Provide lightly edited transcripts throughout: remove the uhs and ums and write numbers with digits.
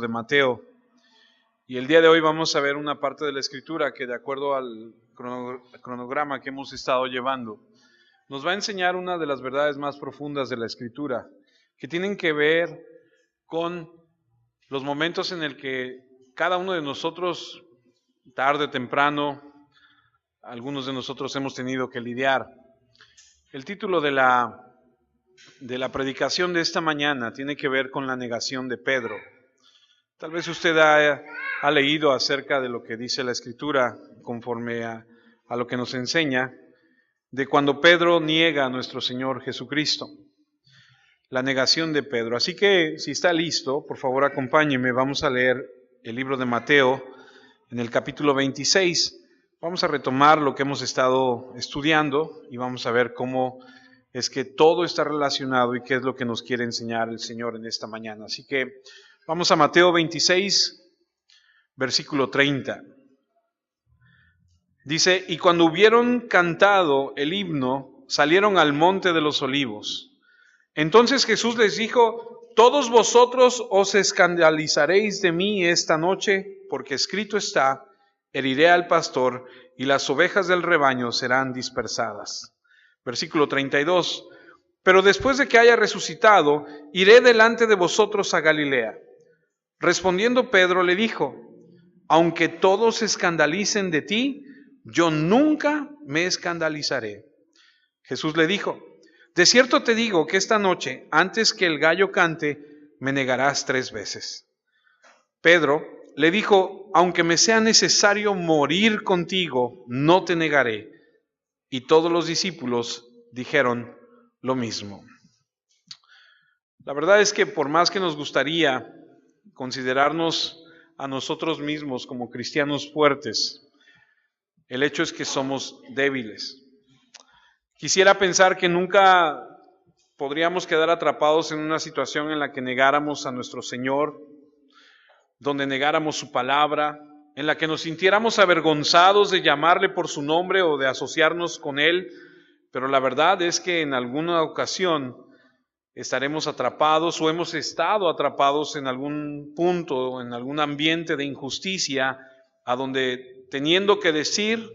de Mateo. Y el día de hoy vamos a ver una parte de la Escritura que, de acuerdo al cronograma que hemos estado llevando, nos va a enseñar una de las verdades más profundas de la Escritura, que tienen que ver con los momentos en el que cada uno de nosotros, tarde o temprano, algunos de nosotros hemos tenido que lidiar. El título de la predicación de esta mañana tiene que ver con la negación de Pedro. Tal vez usted ha leído acerca de lo que dice la Escritura conforme a lo que nos enseña, de cuando Pedro niega a nuestro Señor Jesucristo. La negación de Pedro. Así que, si está listo, por favor acompáñeme, vamos a leer el libro de Mateo en el capítulo 26. Vamos a retomar lo que hemos estado estudiando y vamos a ver cómo es que todo está relacionado y qué es lo que nos quiere enseñar el Señor en esta mañana. Así que vamos a Mateo 26, versículo 30. Dice: y cuando hubieron cantado el himno, salieron al monte de los olivos. Entonces Jesús les dijo: todos vosotros os escandalizaréis de mí esta noche, porque escrito está: heriré al pastor y las ovejas del rebaño serán dispersadas. Versículo 32. Pero después de que haya resucitado, iré delante de vosotros a Galilea. Respondiendo Pedro le dijo: aunque todos se escandalicen de ti, yo nunca me escandalizaré. Jesús le dijo: de cierto te digo que esta noche, antes que el gallo cante, me negarás 3 veces. Pedro le dijo: aunque me sea necesario morir contigo, no te negaré. Y todos los discípulos dijeron lo mismo. La verdad es que por más que nos gustaría considerarnos a nosotros mismos como cristianos fuertes, el hecho es que somos débiles. Quisiera pensar que nunca podríamos quedar atrapados en una situación en la que negáramos a nuestro Señor, donde negáramos su palabra, en la que nos sintiéramos avergonzados de llamarle por su nombre o de asociarnos con Él, pero la verdad es que en alguna ocasión estaremos atrapados o hemos estado atrapados en algún punto, en algún ambiente de injusticia, a donde teniendo que decir,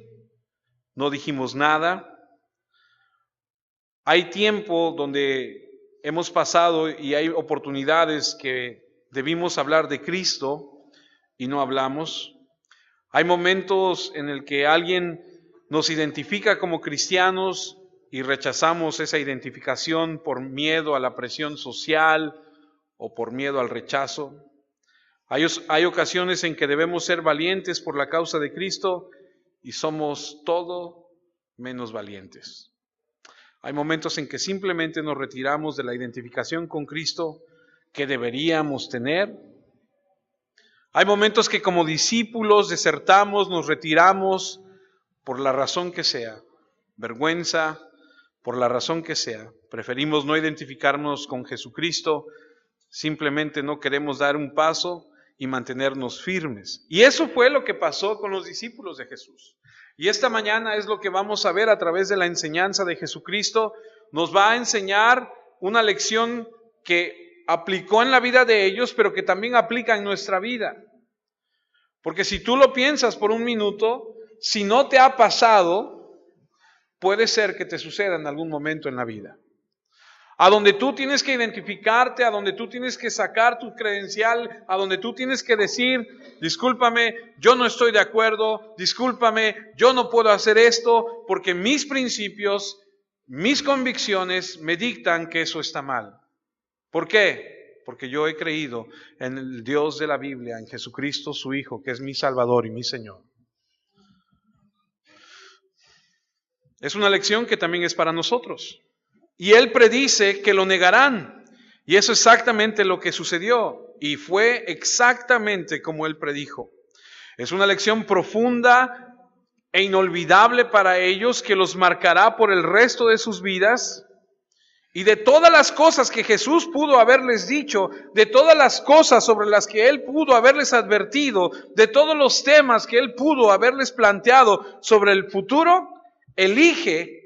no dijimos nada. Hay tiempo donde hemos pasado y hay oportunidades que debimos hablar de Cristo y no hablamos. Hay momentos en el que alguien nos identifica como cristianos y rechazamos esa identificación por miedo a la presión social o por miedo al rechazo. Hay ocasiones en que debemos ser valientes por la causa de Cristo y somos todo menos valientes. Hay momentos en que simplemente nos retiramos de la identificación con Cristo que deberíamos tener. Hay momentos que como discípulos desertamos, nos retiramos por la razón que sea, vergüenza, por la razón que sea. Preferimos no identificarnos con Jesucristo, simplemente no queremos dar un paso y mantenernos firmes. Y eso fue lo que pasó con los discípulos de Jesús. Y esta mañana es lo que vamos a ver a través de la enseñanza de Jesucristo. Nos va a enseñar una lección que aplicó en la vida de ellos, pero que también aplica en nuestra vida. Porque si tú lo piensas por un minuto, si no te ha pasado, puede ser que te suceda en algún momento en la vida. A donde tú tienes que identificarte, a donde tú tienes que sacar tu credencial, a donde tú tienes que decir: discúlpame, yo no estoy de acuerdo, discúlpame, yo no puedo hacer esto, porque mis principios, mis convicciones me dictan que eso está mal. ¿Por qué? Porque yo he creído en el Dios de la Biblia, en Jesucristo su Hijo, que es mi Salvador y mi Señor. Es una lección que también es para nosotros. Y Él predice que lo negarán. Y eso es exactamente lo que sucedió. Y fue exactamente como Él predijo. Es una lección profunda e inolvidable para ellos que los marcará por el resto de sus vidas. Y de todas las cosas que Jesús pudo haberles dicho, de todas las cosas sobre las que Él pudo haberles advertido, de todos los temas que Él pudo haberles planteado sobre el futuro, elige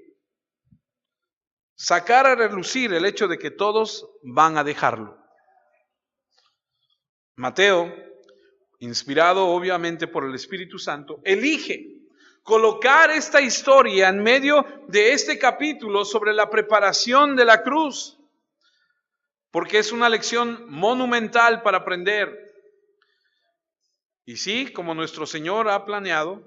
sacar a relucir el hecho de que todos van a dejarlo. Mateo, inspirado obviamente por el Espíritu Santo, elige colocar esta historia en medio de este capítulo sobre la preparación de la cruz, porque es una lección monumental para aprender. Y sí, como nuestro Señor ha planeado,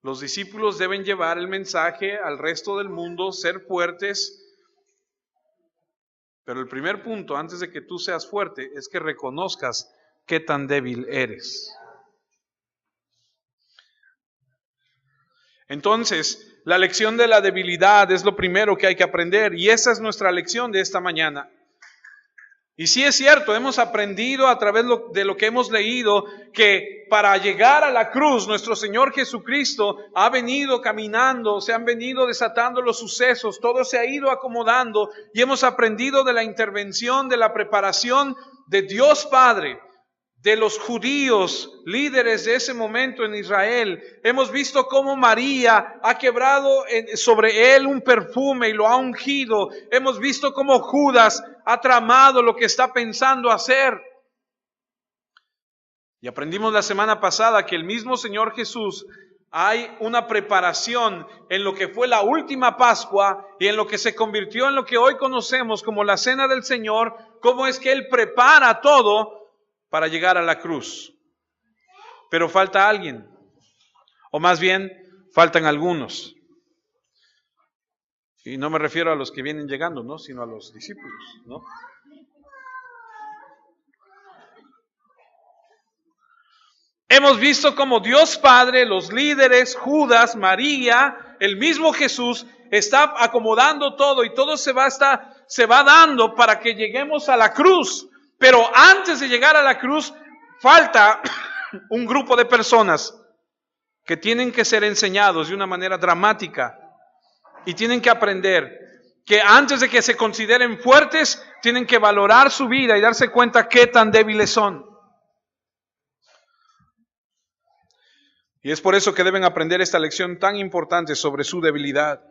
los discípulos deben llevar el mensaje al resto del mundo, ser fuertes. Pero el primer punto, antes de que tú seas fuerte, es que reconozcas qué tan débil eres. Entonces, la lección de la debilidad es lo primero que hay que aprender, y esa es nuestra lección de esta mañana. Y sí es cierto, hemos aprendido a través de lo que hemos leído que para llegar a la cruz, nuestro Señor Jesucristo ha venido caminando, se han venido desatando los sucesos, todo se ha ido acomodando y hemos aprendido de la intervención, de la preparación de Dios Padre, de los judíos, líderes de ese momento en Israel. Hemos visto cómo María ha quebrado sobre él un perfume y lo ha ungido. Hemos visto cómo Judas ha tramado lo que está pensando hacer. Y aprendimos la semana pasada que el mismo Señor Jesús, hay una preparación en lo que fue la última Pascua y en lo que se convirtió en lo que hoy conocemos como la Cena del Señor, cómo es que Él prepara todo para llegar a la cruz. Pero falta alguien, o más bien faltan algunos. Y no me refiero a los que vienen llegando, ¿no? Sino a los discípulos, ¿no? Hemos visto como Dios Padre, los líderes, Judas, María, el mismo Jesús, está acomodando todo y todo se va dando para que lleguemos a la cruz. Pero antes de llegar a la cruz, falta un grupo de personas que tienen que ser enseñados de una manera dramática y tienen que aprender que antes de que se consideren fuertes, tienen que valorar su vida y darse cuenta qué tan débiles son. Y es por eso que deben aprender esta lección tan importante sobre su debilidad,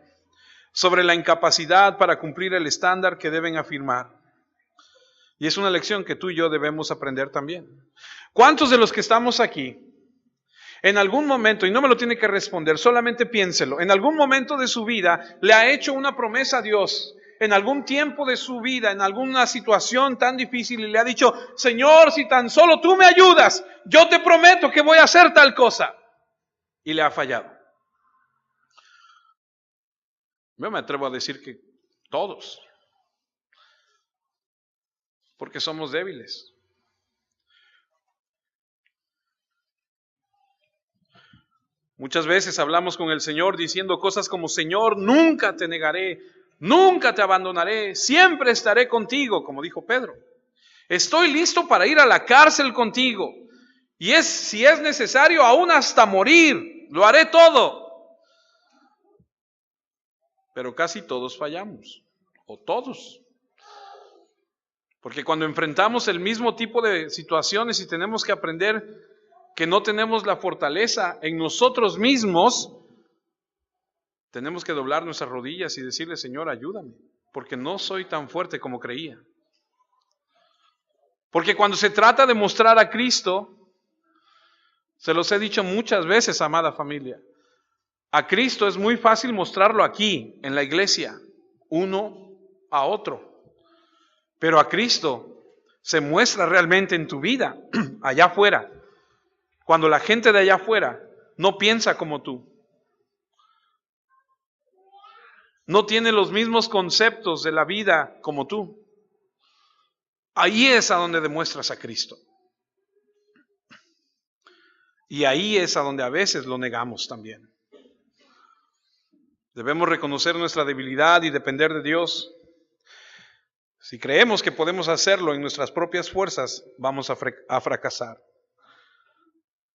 sobre la incapacidad para cumplir el estándar que deben afirmar. Y es una lección que tú y yo debemos aprender también. ¿Cuántos de los que estamos aquí, en algún momento, y no me lo tiene que responder, solamente piénselo, en algún momento de su vida le ha hecho una promesa a Dios, en algún tiempo de su vida, en alguna situación tan difícil, y le ha dicho: Señor, si tan solo tú me ayudas, yo te prometo que voy a hacer tal cosa? Y le ha fallado. Yo me atrevo a decir que todos, porque somos débiles. Muchas veces hablamos con el Señor diciendo cosas como: Señor, nunca te negaré, nunca te abandonaré, siempre estaré contigo, como dijo Pedro. Estoy listo para ir a la cárcel contigo. Y si es necesario, aún hasta morir, lo haré todo. Pero casi todos fallamos, o todos. Porque cuando enfrentamos el mismo tipo de situaciones y tenemos que aprender que no tenemos la fortaleza en nosotros mismos, tenemos que doblar nuestras rodillas y decirle: Señor, ayúdame, porque no soy tan fuerte como creía. Porque cuando se trata de mostrar a Cristo, se los he dicho muchas veces, amada familia, a Cristo es muy fácil mostrarlo aquí, en la iglesia, uno a otro. Pero a Cristo se muestra realmente en tu vida, allá afuera. Cuando la gente de allá afuera no piensa como tú, no tiene los mismos conceptos de la vida como tú, ahí es a donde demuestras a Cristo. Y ahí es a donde a veces lo negamos también. Debemos reconocer nuestra debilidad y depender de Dios. Si creemos que podemos hacerlo en nuestras propias fuerzas, vamos a fracasar.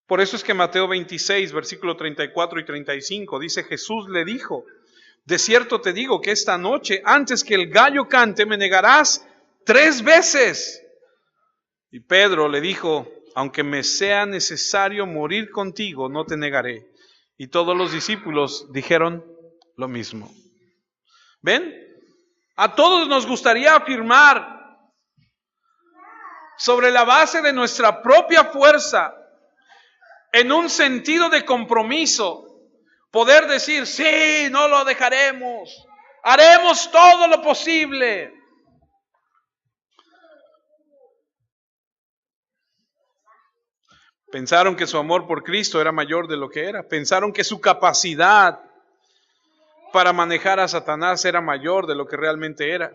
Por eso es que Mateo 26, versículo 34 y 35, dice: Jesús le dijo: de cierto te digo que esta noche, antes que el gallo cante, me negarás 3 veces. Y Pedro le dijo: aunque me sea necesario morir contigo, no te negaré. Y todos los discípulos dijeron lo mismo. ¿Ven? A todos nos gustaría afirmar sobre la base de nuestra propia fuerza, en un sentido de compromiso, poder decir, sí, no lo dejaremos, haremos todo lo posible. Pensaron que su amor por Cristo era mayor de lo que era. Pensaron que su capacidad para manejar a Satanás era mayor de lo que realmente era.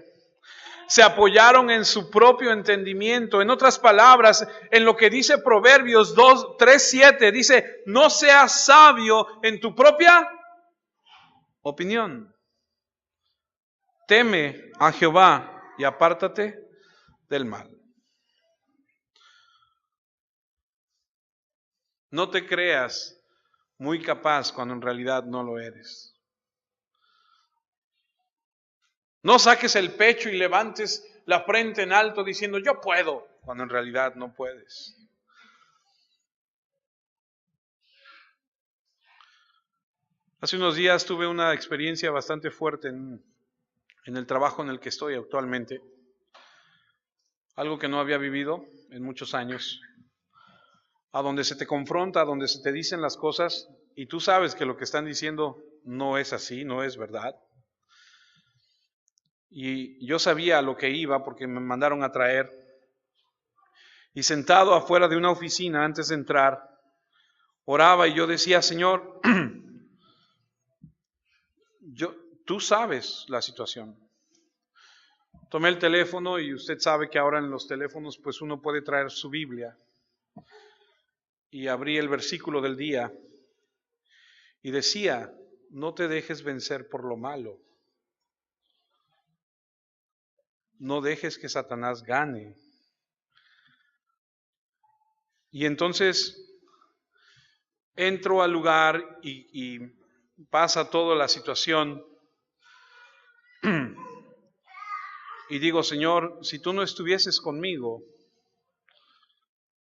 Se apoyaron en su propio entendimiento. En otras palabras, en lo que dice Proverbios 3:7, dice, no seas sabio en tu propia opinión. Teme a Jehová y apártate del mal. No te creas muy capaz cuando en realidad no lo eres. No saques el pecho y levantes la frente en alto diciendo yo puedo, cuando en realidad no puedes. Hace unos días tuve una experiencia bastante fuerte en el trabajo en el que estoy actualmente. Algo que no había vivido en muchos años. A donde se te confronta, a donde se te dicen las cosas y tú sabes que lo que están diciendo no es así, no es verdad. Y yo sabía a lo que iba porque me mandaron a traer. Y sentado afuera de una oficina antes de entrar, oraba y yo decía, Señor, tú sabes la situación. Tomé el teléfono y usted sabe que ahora en los teléfonos pues uno puede traer su Biblia. Y abrí el versículo del día y decía, no te dejes vencer por lo malo. No dejes que Satanás gane. Y entonces entro al lugar y pasa toda la situación. Y digo, Señor, si tú no estuvieses conmigo,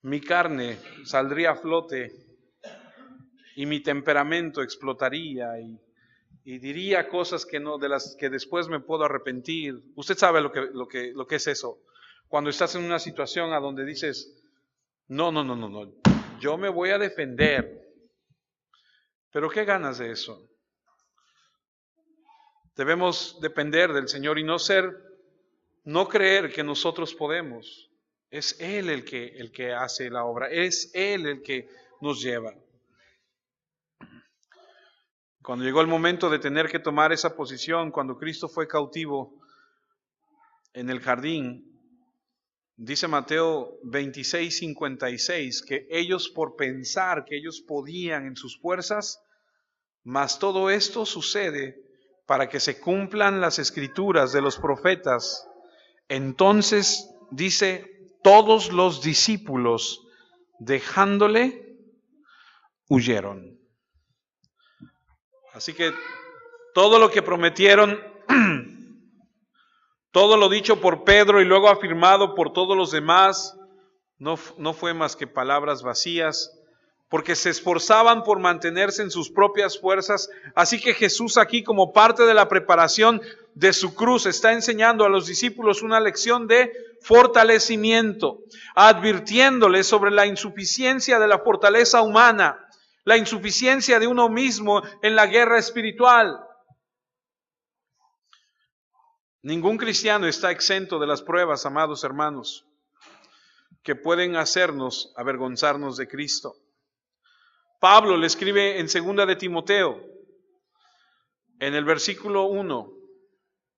mi carne saldría a flote y mi temperamento explotaría y diría cosas que no, de las que después me puedo arrepentir. Usted sabe lo que es eso. Cuando estás en una situación a donde dices, no, yo me voy a defender. Pero ¿qué ganas de eso? Debemos depender del Señor y no creer que nosotros podemos. Es Él el que hace la obra, es Él el que nos lleva. Cuando llegó el momento de tener que tomar esa posición, cuando Cristo fue cautivo en el jardín, dice Mateo 26:56, que ellos por pensar que ellos podían en sus fuerzas, mas todo esto sucede para que se cumplan las escrituras de los profetas. Entonces, dice, todos los discípulos, dejándole, huyeron. Así que todo lo que prometieron, todo lo dicho por Pedro y luego afirmado por todos los demás, no fue más que palabras vacías, porque se esforzaban por mantenerse en sus propias fuerzas. Así que Jesús aquí, como parte de la preparación de su cruz, está enseñando a los discípulos una lección de fortalecimiento, advirtiéndoles sobre la insuficiencia de la fortaleza humana, la insuficiencia de uno mismo en la guerra espiritual. Ningún cristiano está exento de las pruebas, amados hermanos, que pueden hacernos avergonzarnos de Cristo. Pablo le escribe en 2 de Timoteo, en el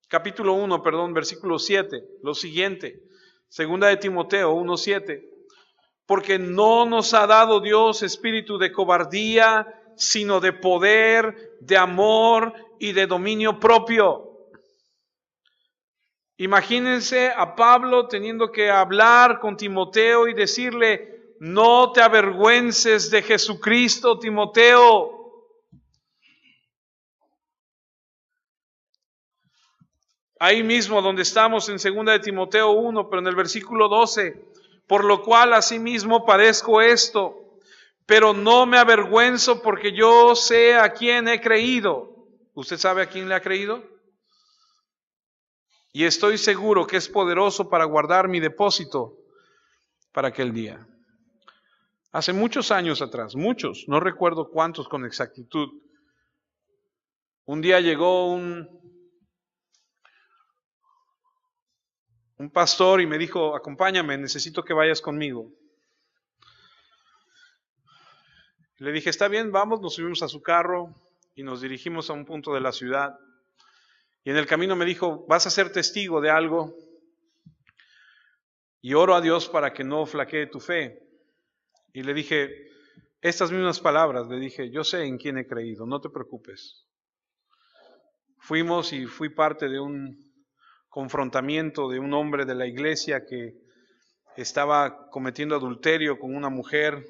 capítulo 1, versículo 7, lo siguiente, 2 de Timoteo 1:7, porque no nos ha dado Dios espíritu de cobardía, sino de poder, de amor y de dominio propio. Imagínense a Pablo teniendo que hablar con Timoteo y decirle, no te avergüences de Jesucristo, Timoteo. Ahí mismo donde estamos en 2 de Timoteo 1, pero en el versículo 12, por lo cual asimismo padezco esto, pero no me avergüenzo porque yo sé a quién he creído. ¿Usted sabe a quién le ha creído? Y estoy seguro que es poderoso para guardar mi depósito para aquel día. Hace muchos años atrás, muchos, no recuerdo cuántos con exactitud, un día llegó un pastor y me dijo, acompáñame, necesito que vayas conmigo. Le dije, está bien, vamos, nos subimos a su carro y nos dirigimos a un punto de la ciudad. Y en el camino me dijo, vas a ser testigo de algo y oro a Dios para que no flaquee tu fe. Y le dije, estas mismas palabras, le dije, yo sé en quién he creído, no te preocupes. Fuimos y fui parte de un confrontamiento de un hombre de la iglesia que estaba cometiendo adulterio con una mujer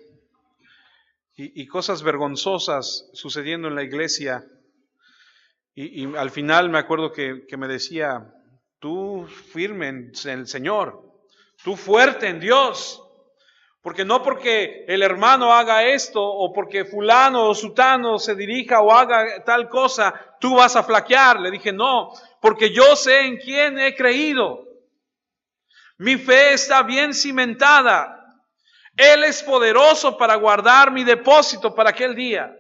y cosas vergonzosas sucediendo en la iglesia. Y al final me acuerdo que me decía, tú firme en el Señor, tú fuerte en Dios, porque no porque el hermano haga esto o porque fulano o sutano se dirija o haga tal cosa, tú vas a flaquear. Le dije, no, porque yo sé en quién he creído. Mi fe está bien cimentada. Él es poderoso para guardar mi depósito para aquel día.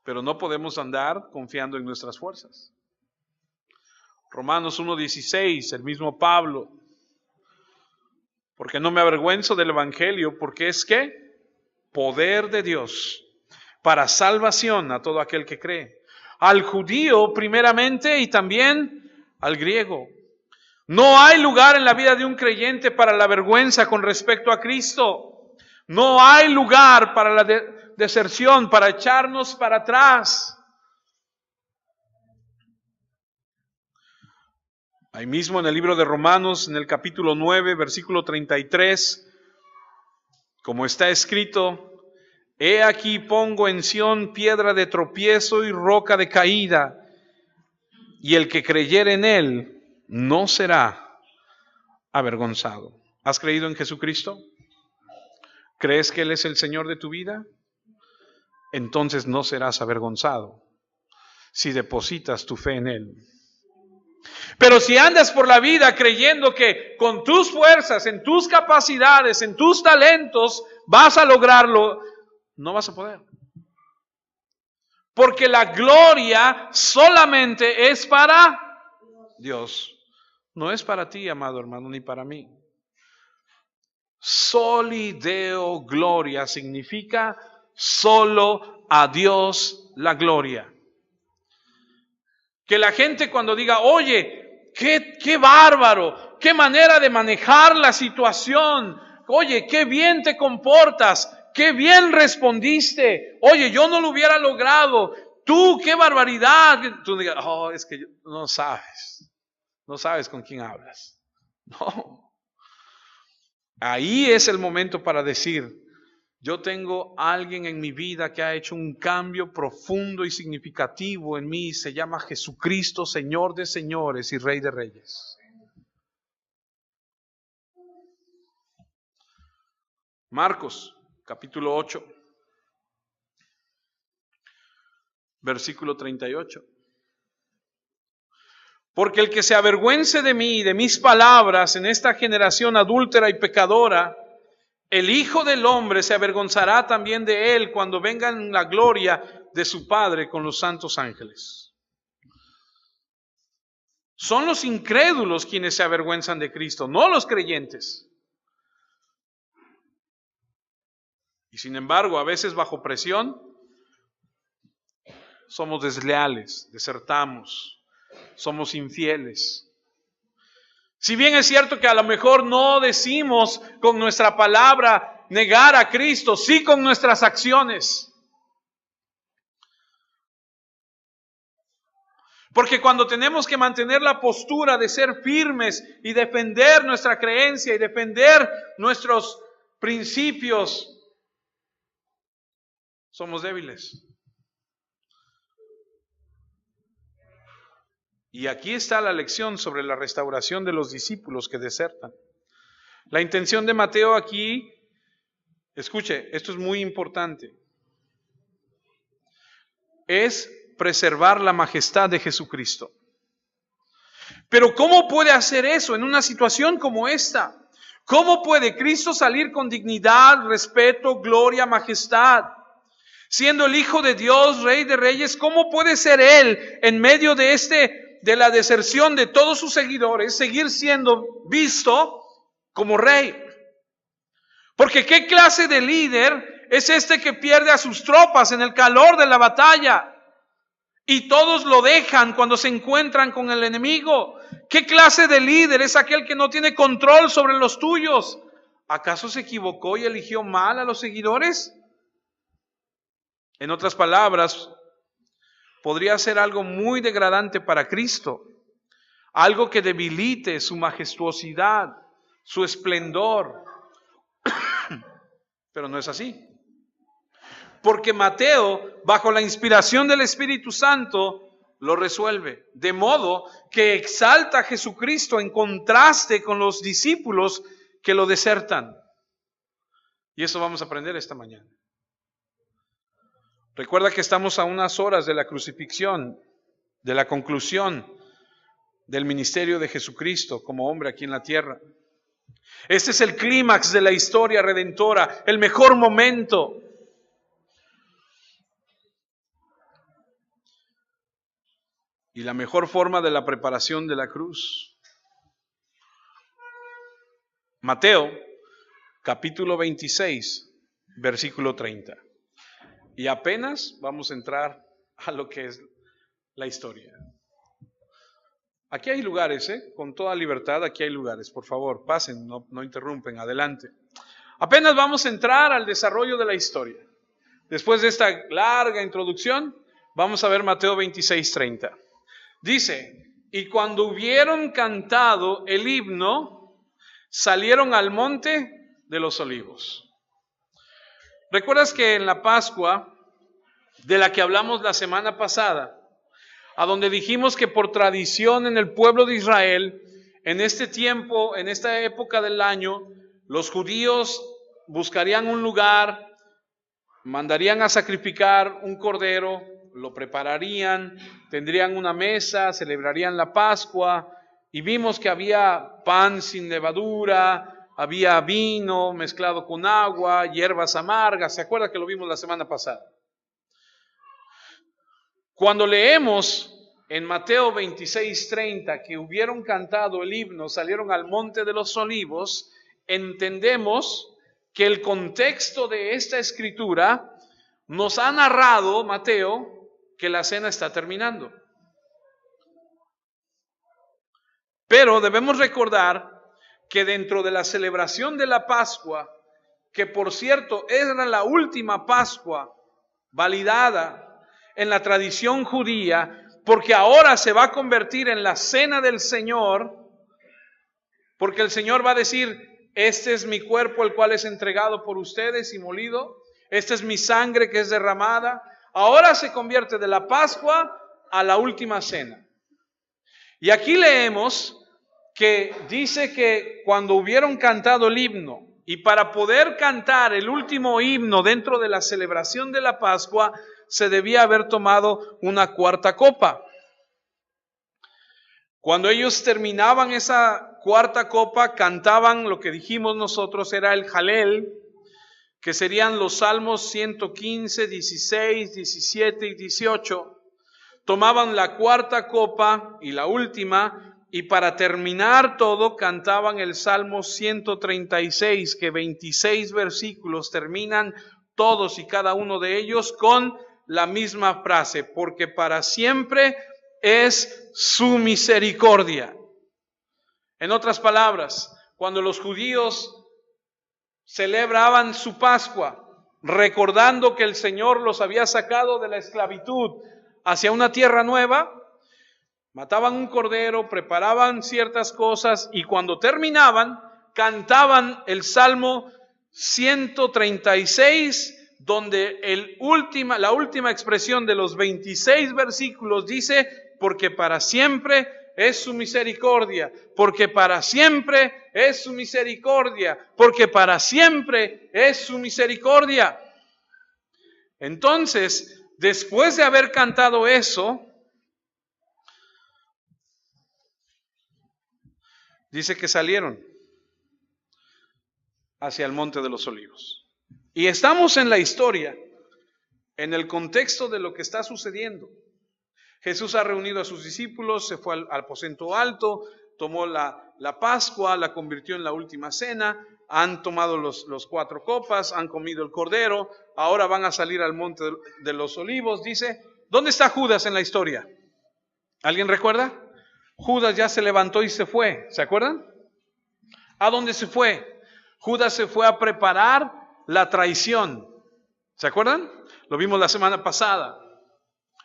Pero no podemos andar confiando en nuestras fuerzas. Romanos 1:16, el mismo Pablo. Porque no me avergüenzo del Evangelio, porque es ¿qué? Poder de Dios para salvación a todo aquel que cree. Al judío primeramente y también al griego. No hay lugar en la vida de un creyente para la vergüenza con respecto a Cristo. No hay lugar para la deserción, para echarnos para atrás. Ahí mismo en el libro de Romanos, en el capítulo 9, versículo 33, como está escrito, he aquí pongo en Sión piedra de tropiezo y roca de caída, y el que creyere en él no será avergonzado. ¿Has creído en Jesucristo? ¿Crees que Él es el Señor de tu vida? Entonces no serás avergonzado si depositas tu fe en Él. Pero si andas por la vida creyendo que con tus fuerzas, en tus capacidades, en tus talentos, vas a lograrlo, no vas a poder. Porque la gloria solamente es para Dios. No es para ti, amado hermano, ni para mí. Soli Deo gloria significa solo a Dios la gloria. Que la gente cuando diga, oye, qué bárbaro, qué manera de manejar la situación, oye, qué bien te comportas, qué bien respondiste, oye, yo no lo hubiera logrado, tú, qué barbaridad. Tú digas, oh, es que no sabes con quién hablas. No. Ahí es el momento para decir, yo tengo a alguien en mi vida que ha hecho un cambio profundo y significativo en mí. Se llama Jesucristo, Señor de señores y Rey de reyes. Marcos, capítulo 8, versículo 38. Porque el que se avergüence de mí y de mis palabras en esta generación adúltera y pecadora, el Hijo del Hombre se avergonzará también de él cuando venga en la gloria de su Padre con los santos ángeles. Son los incrédulos quienes se avergüenzan de Cristo, no los creyentes. Y sin embargo, a veces bajo presión, somos desleales, desertamos, somos infieles. Si bien es cierto que a lo mejor no decimos con nuestra palabra negar a Cristo, sí con nuestras acciones. Porque cuando tenemos que mantener la postura de ser firmes y defender nuestra creencia y defender nuestros principios, somos débiles. Y aquí está la lección sobre la restauración de los discípulos que desertan. La intención de Mateo aquí, escuche, esto es muy importante, es preservar la majestad de Jesucristo. Pero ¿cómo puede hacer eso en una situación como esta? ¿Cómo puede Cristo salir con dignidad, respeto, gloria, majestad? Siendo el Hijo de Dios, Rey de Reyes, ¿cómo puede ser Él en medio de la deserción de todos sus seguidores, seguir siendo visto como Rey? Porque ¿qué clase de líder es este que pierde a sus tropas en el calor de la batalla? Y todos lo dejan cuando se encuentran con el enemigo. ¿Qué clase de líder es aquel que no tiene control sobre los tuyos? ¿Acaso se equivocó y eligió mal a los seguidores? En otras palabras, podría ser algo muy degradante para Cristo, algo que debilite su majestuosidad, su esplendor. Pero no es así. Porque Mateo, bajo la inspiración del Espíritu Santo, lo resuelve. De modo que exalta a Jesucristo en contraste con los discípulos que lo desertan. Y eso vamos a aprender esta mañana. Recuerda que estamos a unas horas de la crucifixión, de la conclusión del ministerio de Jesucristo como hombre aquí en la tierra. Este es el clímax de la historia redentora, el mejor momento. Y la mejor forma de la preparación de la cruz. Mateo, capítulo 26, versículo 30. Y apenas vamos a entrar a lo que es la historia. Aquí hay lugares, con toda libertad, aquí hay lugares. Por favor, pasen, no interrumpen, adelante. Apenas vamos a entrar al desarrollo de la historia. Después de esta larga introducción, vamos a ver Mateo 26, 30. Dice, y cuando hubieron cantado el himno, salieron al monte de los olivos. ¿Recuerdas que en la Pascua, de la que hablamos la semana pasada, a donde dijimos que por tradición en el pueblo de Israel, en este tiempo, en esta época del año, los judíos buscarían un lugar, mandarían a sacrificar un cordero, lo prepararían, tendrían una mesa, celebrarían la Pascua, y vimos que había pan sin levadura, había vino mezclado con agua, hierbas amargas. ¿Se acuerda que lo vimos la semana pasada? Cuando leemos en Mateo 26:30 que hubieron cantado el himno, salieron al monte de los olivos, entendemos que el contexto de esta escritura nos ha narrado Mateo que la cena está terminando. Pero debemos recordar que dentro de la celebración de la Pascua, que por cierto era la última Pascua validada en la tradición judía, porque ahora se va a convertir en la cena del Señor, porque el Señor va a decir, este es mi cuerpo el cual es entregado por ustedes y molido, esta es mi sangre que es derramada. Ahora se convierte de la Pascua a la última cena. Y aquí leemos que dice que cuando hubieron cantado el himno, y para poder cantar el último himno dentro de la celebración de la Pascua, se debía haber tomado una cuarta copa. Cuando ellos terminaban esa cuarta copa, cantaban lo que dijimos nosotros era el Jalel, que serían los salmos 115, 16, 17 y 18. Tomaban la cuarta copa y la última, y para terminar todo cantaban el Salmo 136, que 26 versículos terminan todos y cada uno de ellos con la misma frase, porque para siempre es su misericordia. En otras palabras, cuando los judíos celebraban su Pascua, recordando que el Señor los había sacado de la esclavitud hacia una tierra nueva, mataban un cordero, preparaban ciertas cosas y cuando terminaban, cantaban el Salmo 136, donde la última expresión de los 26 versículos dice, porque para siempre es su misericordia, porque para siempre es su misericordia, porque para siempre es su misericordia. Entonces, después de haber cantado eso, Dice que salieron hacia el Monte de los Olivos. Y estamos en la historia, en el contexto de lo que está sucediendo. Jesús ha reunido a sus discípulos, se fue al aposento alto, tomó la Pascua, la convirtió en la última cena, han tomado los 4 copas, han comido el cordero, ahora van a salir al Monte de los Olivos. Dice, ¿dónde está Judas en la historia? ¿Alguien recuerda? Judas ya se levantó y se fue, ¿se acuerdan? ¿A dónde se fue? Judas se fue a preparar la traición, ¿se acuerdan? Lo vimos la semana pasada.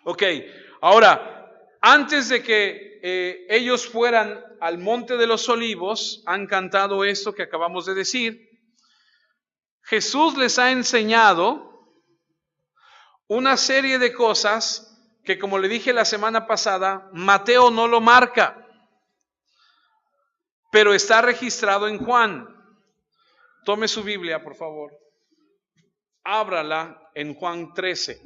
Ok, ahora, antes de que ellos fueran al Monte de los Olivos, han cantado esto que acabamos de decir. Jesús les ha enseñado una serie de cosas que, como le dije la semana pasada, Mateo no lo marca, pero está registrado en Juan. Tome su Biblia, por favor. Ábrala en Juan 13.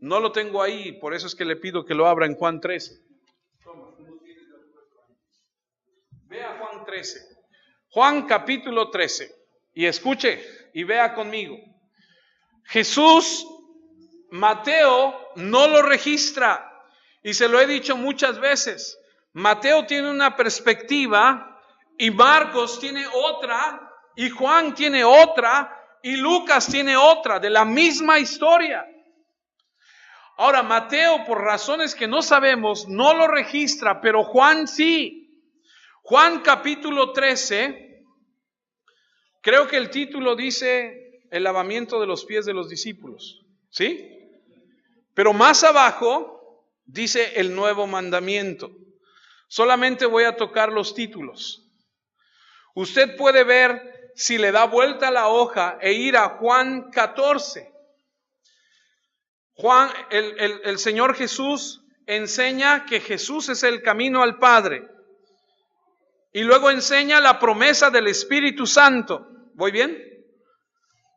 No lo tengo ahí, por eso es que le pido que lo abra en Juan 13. Vea Juan 13. Juan capítulo 13. Y escuche y vea conmigo. Jesús, Mateo no lo registra. Y se lo he dicho muchas veces. Mateo tiene una perspectiva y Marcos tiene otra y Juan tiene otra y Lucas tiene otra de la misma historia. Ahora, Mateo, por razones que no sabemos, no lo registra, pero Juan sí. Juan capítulo 13, creo que el título dice el lavamiento de los pies de los discípulos, ¿sí? Pero más abajo dice el nuevo mandamiento. Solamente voy a tocar los títulos. Usted puede ver si le da vuelta a la hoja e ir a Juan 14. Juan, el Señor Jesús enseña que Jesús es el camino al Padre. Y luego enseña la promesa del Espíritu Santo. ¿Voy bien?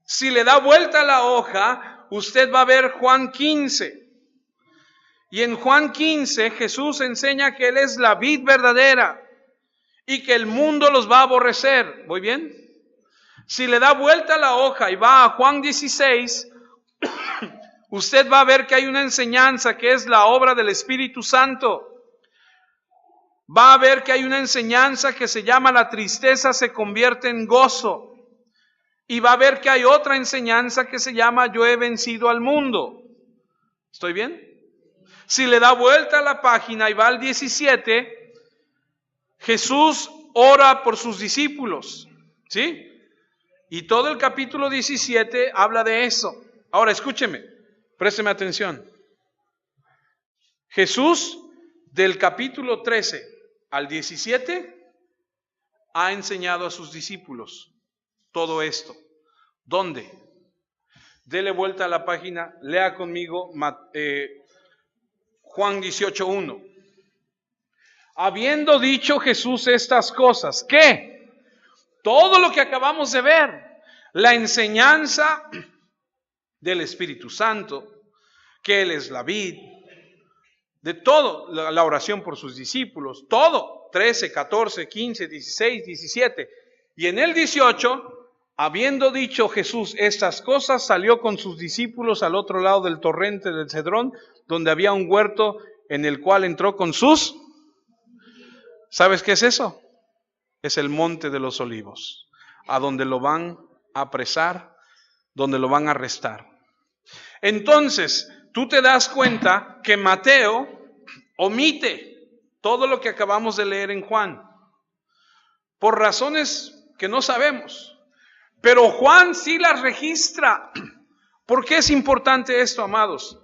Si le da vuelta a la hoja, usted va a ver Juan 15. Y en Juan 15 Jesús enseña que Él es la vid verdadera y que el mundo los va a aborrecer. ¿Voy bien? Si le da vuelta a la hoja y va a Juan 16, usted va a ver que hay una enseñanza que es la obra del Espíritu Santo. Va a ver que hay una enseñanza que se llama la tristeza se convierte en gozo. Y va a ver que hay otra enseñanza que se llama yo he vencido al mundo. ¿Estoy bien? Si le da vuelta a la página y va al 17, Jesús ora por sus discípulos. ¿Sí? Y todo el capítulo 17 habla de eso. Ahora escúcheme, présteme atención. Jesús del capítulo 13 al 17 ha enseñado a sus discípulos todo esto. ¿Dónde? Dele vuelta a la página, lea conmigo Juan 18:1. Habiendo dicho Jesús estas cosas, ¿qué? Todo lo que acabamos de ver, la enseñanza del Espíritu Santo, que Él es la vid, de todo, la oración por sus discípulos, todo, 13, 14, 15, 16, 17. Y en el 18, habiendo dicho Jesús estas cosas, salió con sus discípulos al otro lado del torrente del Cedrón, donde había un huerto en el cual entró con sus... ¿Sabes qué es eso? Es el Monte de los Olivos, a donde lo van a apresar, donde lo van a arrestar. Entonces, tú te das cuenta que Mateo omite todo lo que acabamos de leer en Juan, por razones que no sabemos. Pero Juan sí las registra. ¿Por qué es importante esto, amados?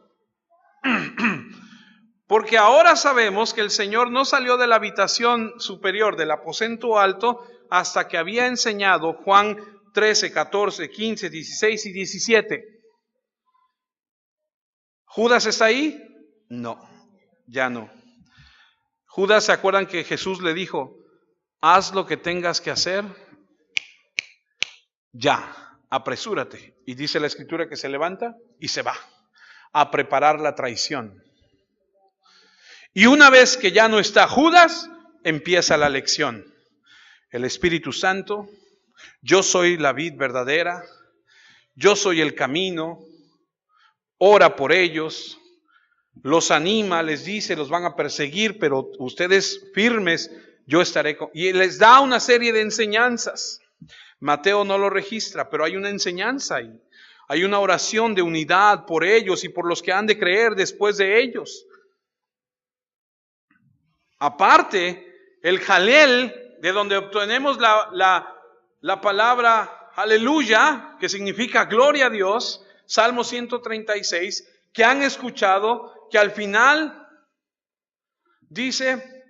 Porque ahora sabemos que el Señor no salió de la habitación superior del aposento alto hasta que había enseñado Juan 13, 14, 15, 16 y 17. ¿Judas está ahí? No, ya no. Judas, ¿se acuerdan que Jesús le dijo, haz lo que tengas que hacer? Ya, apresúrate. Y dice la Escritura que se levanta y se va a preparar la traición. Y una vez que ya no está Judas, empieza la lección. El Espíritu Santo, yo soy la vid verdadera, yo soy el camino, ora por ellos, los anima, les dice, los van a perseguir, pero ustedes firmes, yo estaré con... Y les da una serie de enseñanzas. Mateo no lo registra, pero hay una enseñanza ahí. Hay una oración de unidad por ellos y por los que han de creer después de ellos. Aparte, el jalel, de donde obtenemos la palabra aleluya, que significa gloria a Dios, Salmo 136, que han escuchado, que al final dice,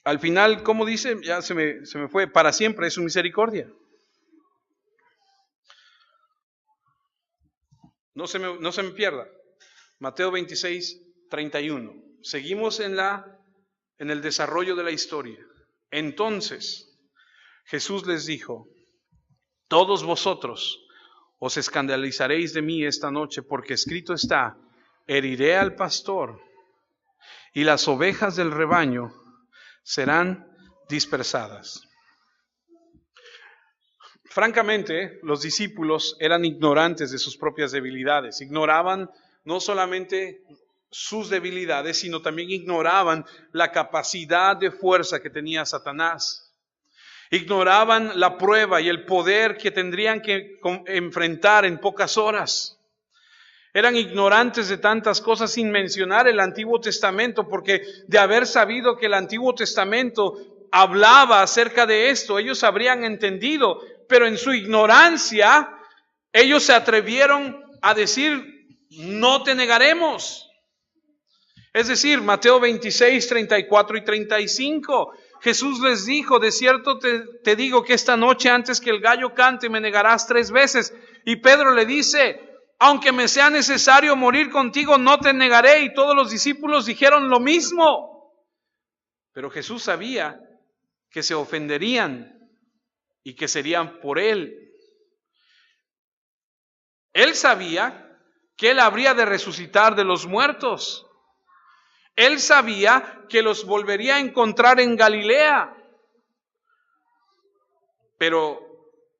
al final, ¿cómo dice? Ya se me fue, para siempre es su misericordia. No se me pierda. Mateo 26, 31. Seguimos en el desarrollo de la historia. Entonces, Jesús les dijo, todos vosotros os escandalizaréis de mí esta noche, porque escrito está, heriré al pastor y las ovejas del rebaño serán dispersadas. Francamente, los discípulos eran ignorantes de sus propias debilidades. Ignoraban no solamente sus debilidades, sino también ignoraban la capacidad de fuerza que tenía Satanás. Ignoraban la prueba y el poder que tendrían que enfrentar en pocas horas. Eran ignorantes de tantas cosas, sin mencionar el Antiguo Testamento, porque de haber sabido que el Antiguo Testamento hablaba acerca de esto, ellos habrían entendido, pero en su ignorancia, ellos se atrevieron a decir, no te negaremos. Es decir, Mateo 26, 34 y 35, Jesús les dijo, de cierto te digo que esta noche antes que el gallo cante me negarás 3 veces. Y Pedro le dice, aunque me sea necesario morir contigo, no te negaré. Y todos los discípulos dijeron lo mismo. Pero Jesús sabía que se ofenderían y que serían por él. Él sabía que él habría de resucitar de los muertos. Él sabía que los volvería a encontrar en Galilea. Pero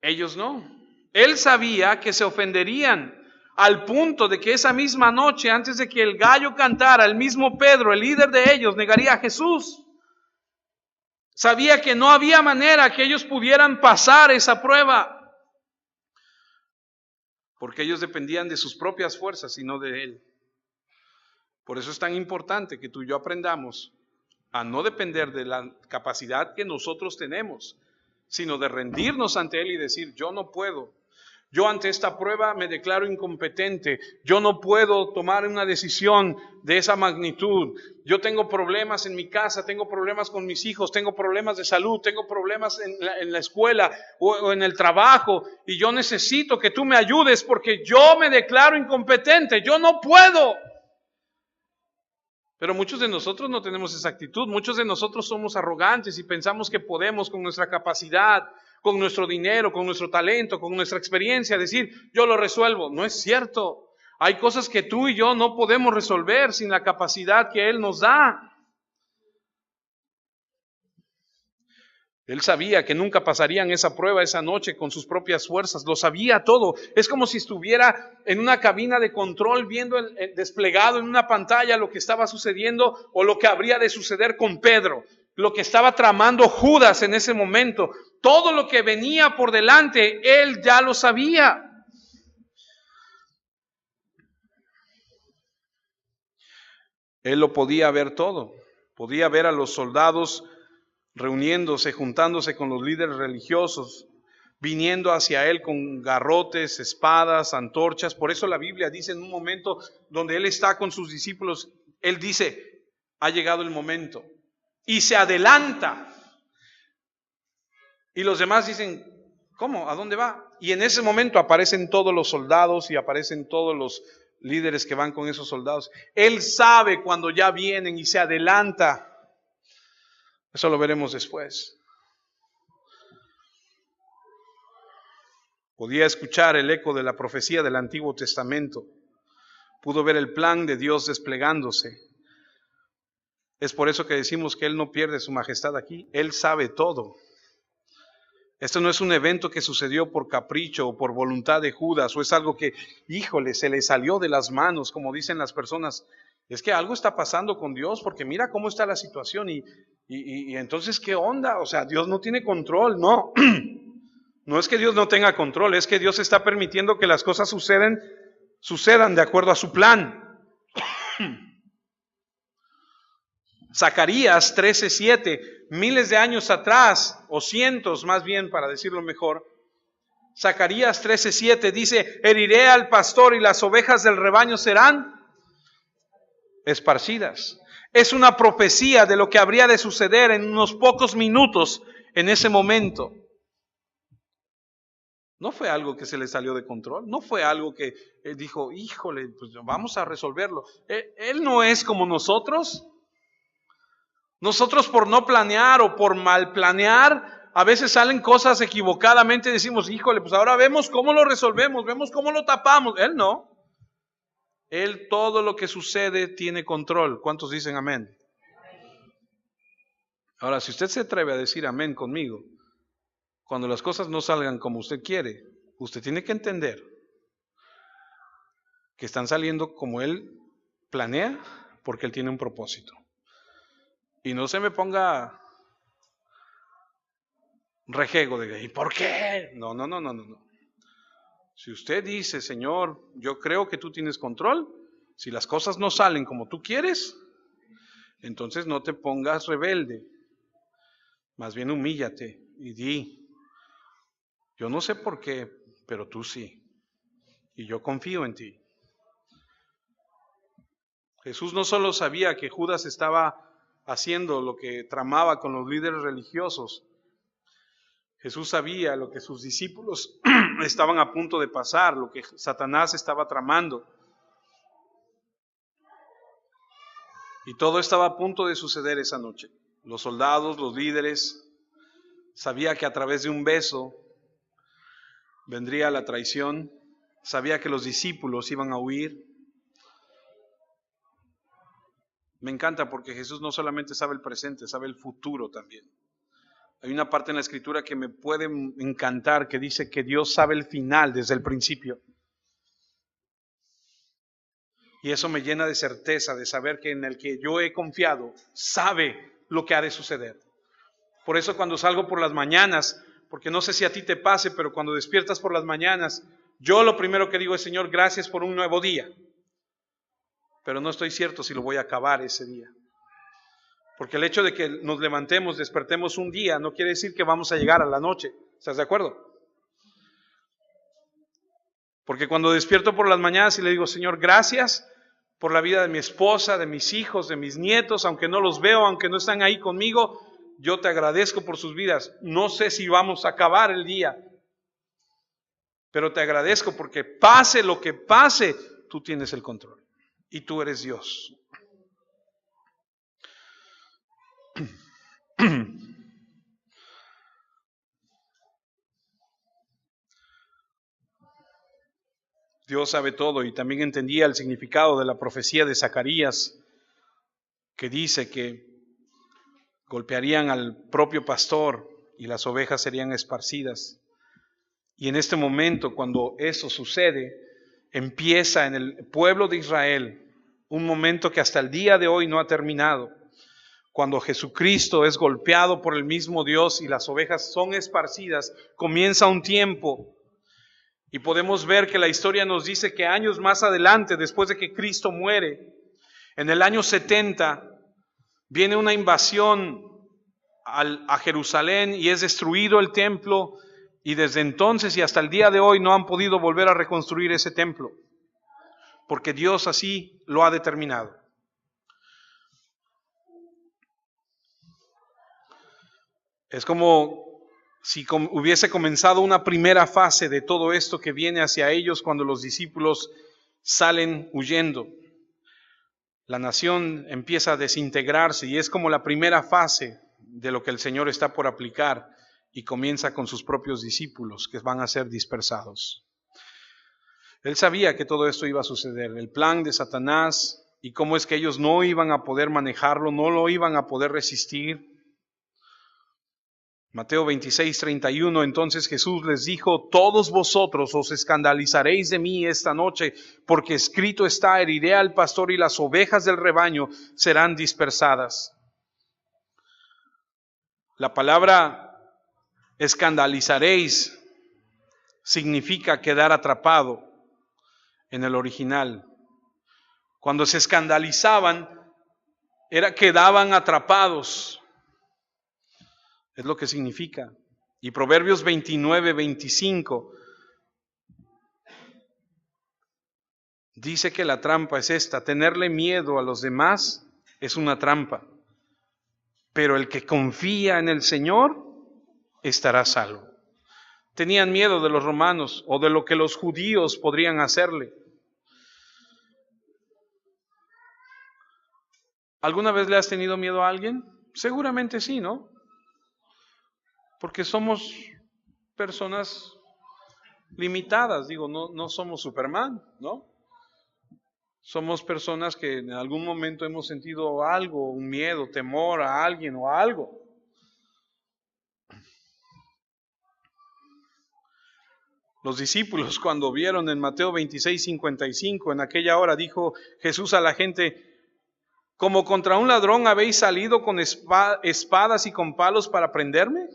ellos no. Él sabía que se ofenderían al punto de que esa misma noche, antes de que el gallo cantara, el mismo Pedro, el líder de ellos, negaría a Jesús. Sabía que no había manera que ellos pudieran pasar esa prueba, porque ellos dependían de sus propias fuerzas y no de Él. Por eso es tan importante que tú y yo aprendamos a no depender de la capacidad que nosotros tenemos, sino de rendirnos ante Él y decir, yo no puedo. Yo ante esta prueba me declaro incompetente. Yo no puedo tomar una decisión de esa magnitud. Yo tengo problemas en mi casa, tengo problemas con mis hijos, tengo problemas de salud, tengo problemas en la escuela o en el trabajo. Y yo necesito que tú me ayudes porque yo me declaro incompetente. Yo no puedo. Pero muchos de nosotros no tenemos esa actitud. Muchos de nosotros somos arrogantes y pensamos que podemos con nuestra capacidad, con nuestro dinero, con nuestro talento, con nuestra experiencia, decir, yo lo resuelvo. No es cierto. Hay cosas que tú y yo no podemos resolver sin la capacidad que Él nos da. Él sabía que nunca pasarían esa prueba esa noche con sus propias fuerzas. Lo sabía todo. Es como si estuviera en una cabina de control viendo desplegado en una pantalla lo que estaba sucediendo o lo que habría de suceder con Pedro. Lo que estaba tramando Judas en ese momento. Todo lo que venía por delante, él ya lo sabía. Él lo podía ver todo. Podía ver a los soldados reuniéndose, juntándose con los líderes religiosos, viniendo hacia él con garrotes, espadas, antorchas. Por eso la Biblia dice en un momento donde él está con sus discípulos, él dice, ha llegado el momento. Y se adelanta. Y los demás dicen, ¿cómo? ¿A dónde va? Y en ese momento aparecen todos los soldados y aparecen todos los líderes que van con esos soldados. Él sabe cuando ya vienen y se adelanta. Eso lo veremos después. Podía escuchar el eco de la profecía del Antiguo Testamento. Pudo ver el plan de Dios desplegándose. Es por eso que decimos que Él no pierde su majestad aquí. Él sabe todo. Esto no es un evento que sucedió por capricho o por voluntad de Judas, o es algo que, híjole, se le salió de las manos, como dicen las personas. Es que algo está pasando con Dios, porque mira cómo está la situación y entonces, ¿qué onda? O sea, Dios no tiene control, no. No es que Dios no tenga control, es que Dios está permitiendo que las cosas sucedan de acuerdo a su plan. Zacarías 13:7, miles de años atrás, o cientos más bien para decirlo mejor, Zacarías 13:7 dice, heriré al pastor y las ovejas del rebaño serán esparcidas. Es una profecía de lo que habría de suceder en unos pocos minutos en ese momento. No fue algo que se le salió de control, no fue algo que él dijo, híjole, pues vamos a resolverlo. Él no es como nosotros. Nosotros por no planear o por mal planear, a veces salen cosas equivocadamente y decimos, híjole, pues ahora vemos cómo lo resolvemos, vemos cómo lo tapamos. Él no. Él todo lo que sucede tiene control. ¿Cuántos dicen amén? Ahora, si usted se atreve a decir amén conmigo, cuando las cosas no salgan como usted quiere, usted tiene que entender que están saliendo como Él planea, porque Él tiene un propósito. Y no se me ponga rejego de, ¿y por qué? No. Si usted dice, Señor, yo creo que tú tienes control, si las cosas no salen como tú quieres, entonces no te pongas rebelde, más bien humíllate y di, yo no sé por qué, pero tú sí, y yo confío en ti. Jesús no solo sabía que Judas estaba haciendo lo que tramaba con los líderes religiosos, Jesús sabía lo que sus discípulos estaban a punto de pasar, lo que Satanás estaba tramando. Y todo estaba a punto de suceder esa noche. Los soldados, los líderes, sabía que a través de un beso vendría la traición, sabía que los discípulos iban a huir. Me encanta porque Jesús no solamente sabe el presente, sabe el futuro también. Hay una parte en la Escritura que me puede encantar, que dice que Dios sabe el final desde el principio. Y eso me llena de certeza, de saber que en el que yo he confiado, sabe lo que ha de suceder. Por eso cuando salgo por las mañanas, porque no sé si a ti te pase, pero cuando despiertas por las mañanas, yo lo primero que digo es, Señor, gracias por un nuevo día. Pero no estoy cierto si lo voy a acabar ese día. Porque el hecho de que nos levantemos, despertemos un día, no quiere decir que vamos a llegar a la noche. ¿Estás de acuerdo? Porque cuando despierto por las mañanas y le digo, Señor, gracias por la vida de mi esposa, de mis hijos, de mis nietos, aunque no los veo, aunque no están ahí conmigo, yo te agradezco por sus vidas. No sé si vamos a acabar el día, pero te agradezco porque pase lo que pase, tú tienes el control y tú eres Dios. Dios sabe todo y también entendía el significado de la profecía de Zacarías, que dice que golpearían al propio pastor y las ovejas serían esparcidas. Y en este momento, cuando eso sucede, empieza en el pueblo de Israel un momento que hasta el día de hoy no ha terminado. Cuando Jesucristo es golpeado por el mismo Dios y las ovejas son esparcidas, comienza un tiempo. Y podemos ver que la historia nos dice que años más adelante, después de que Cristo muere, en el año 70, viene una invasión a Jerusalén y es destruido el templo. Y desde entonces y hasta el día de hoy no han podido volver a reconstruir ese templo, porque Dios así lo ha determinado. Es como si hubiese comenzado una primera fase de todo esto que viene hacia ellos cuando los discípulos salen huyendo. La nación empieza a desintegrarse y es como la primera fase de lo que el Señor está por aplicar y comienza con sus propios discípulos que van a ser dispersados. Él sabía que todo esto iba a suceder. El plan de Satanás y cómo es que ellos no iban a poder manejarlo, no lo iban a poder resistir. Mateo 26:31, entonces Jesús les dijo: todos vosotros os escandalizaréis de mí esta noche, porque escrito está: heriré al pastor y las ovejas del rebaño serán dispersadas. La palabra escandalizaréis significa quedar atrapado en el original. Cuando se escandalizaban, quedaban atrapados. Es lo que significa. Y Proverbios 29:25 dice que la trampa es esta: tenerle miedo a los demás es una trampa, pero el que confía en el Señor estará salvo. Tenían miedo de los romanos o de lo que los judíos podrían hacerle. ¿Alguna vez le has tenido miedo a alguien? Seguramente sí, ¿no? Porque somos personas limitadas, no somos Superman, ¿no? Somos personas que en algún momento hemos sentido algo, un miedo, temor a alguien o a algo. Los discípulos, cuando vieron en Mateo 26:55, en aquella hora dijo Jesús a la gente: ¿como contra un ladrón habéis salido con espadas y con palos para prenderme?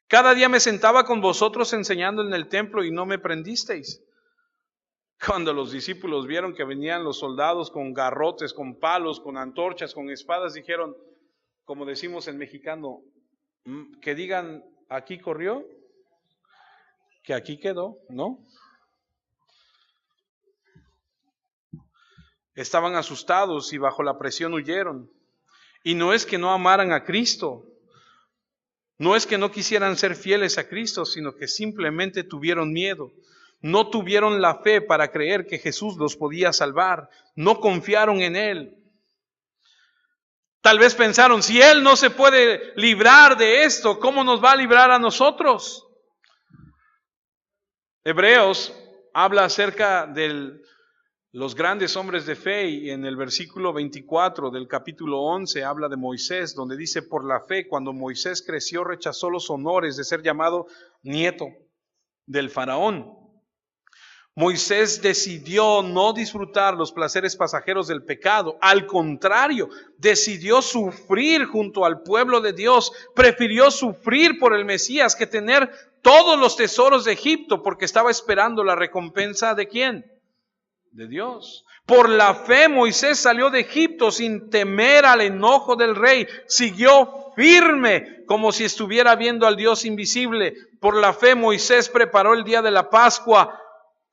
Cada día me sentaba con vosotros enseñando en el templo y no me prendisteis. Cuando los discípulos vieron que venían los soldados con garrotes, con palos, con antorchas, con espadas, dijeron, como decimos en mexicano, que digan: aquí corrió, que aquí quedó, ¿no? Estaban asustados y bajo la presión huyeron. Y no es que no amaran a Cristo, no es que no quisieran ser fieles a Cristo, sino que simplemente tuvieron miedo. No tuvieron la fe para creer que Jesús los podía salvar. No confiaron en Él. Tal vez pensaron: si Él no se puede librar de esto, ¿cómo nos va a librar a nosotros? Hebreos habla acerca de los grandes hombres de fe, y en el versículo 24 del capítulo 11 habla de Moisés, donde dice: por la fe, cuando Moisés creció, rechazó los honores de ser llamado nieto del faraón. Moisés decidió no disfrutar los placeres pasajeros del pecado. Al contrario, decidió sufrir junto al pueblo de Dios. Prefirió sufrir por el Mesías que tener todos los tesoros de Egipto, porque estaba esperando la recompensa ¿de quién? De Dios. Por la fe Moisés salió de Egipto sin temer al enojo del rey. Siguió firme como si estuviera viendo al Dios invisible. Por la fe Moisés preparó el día de la Pascua.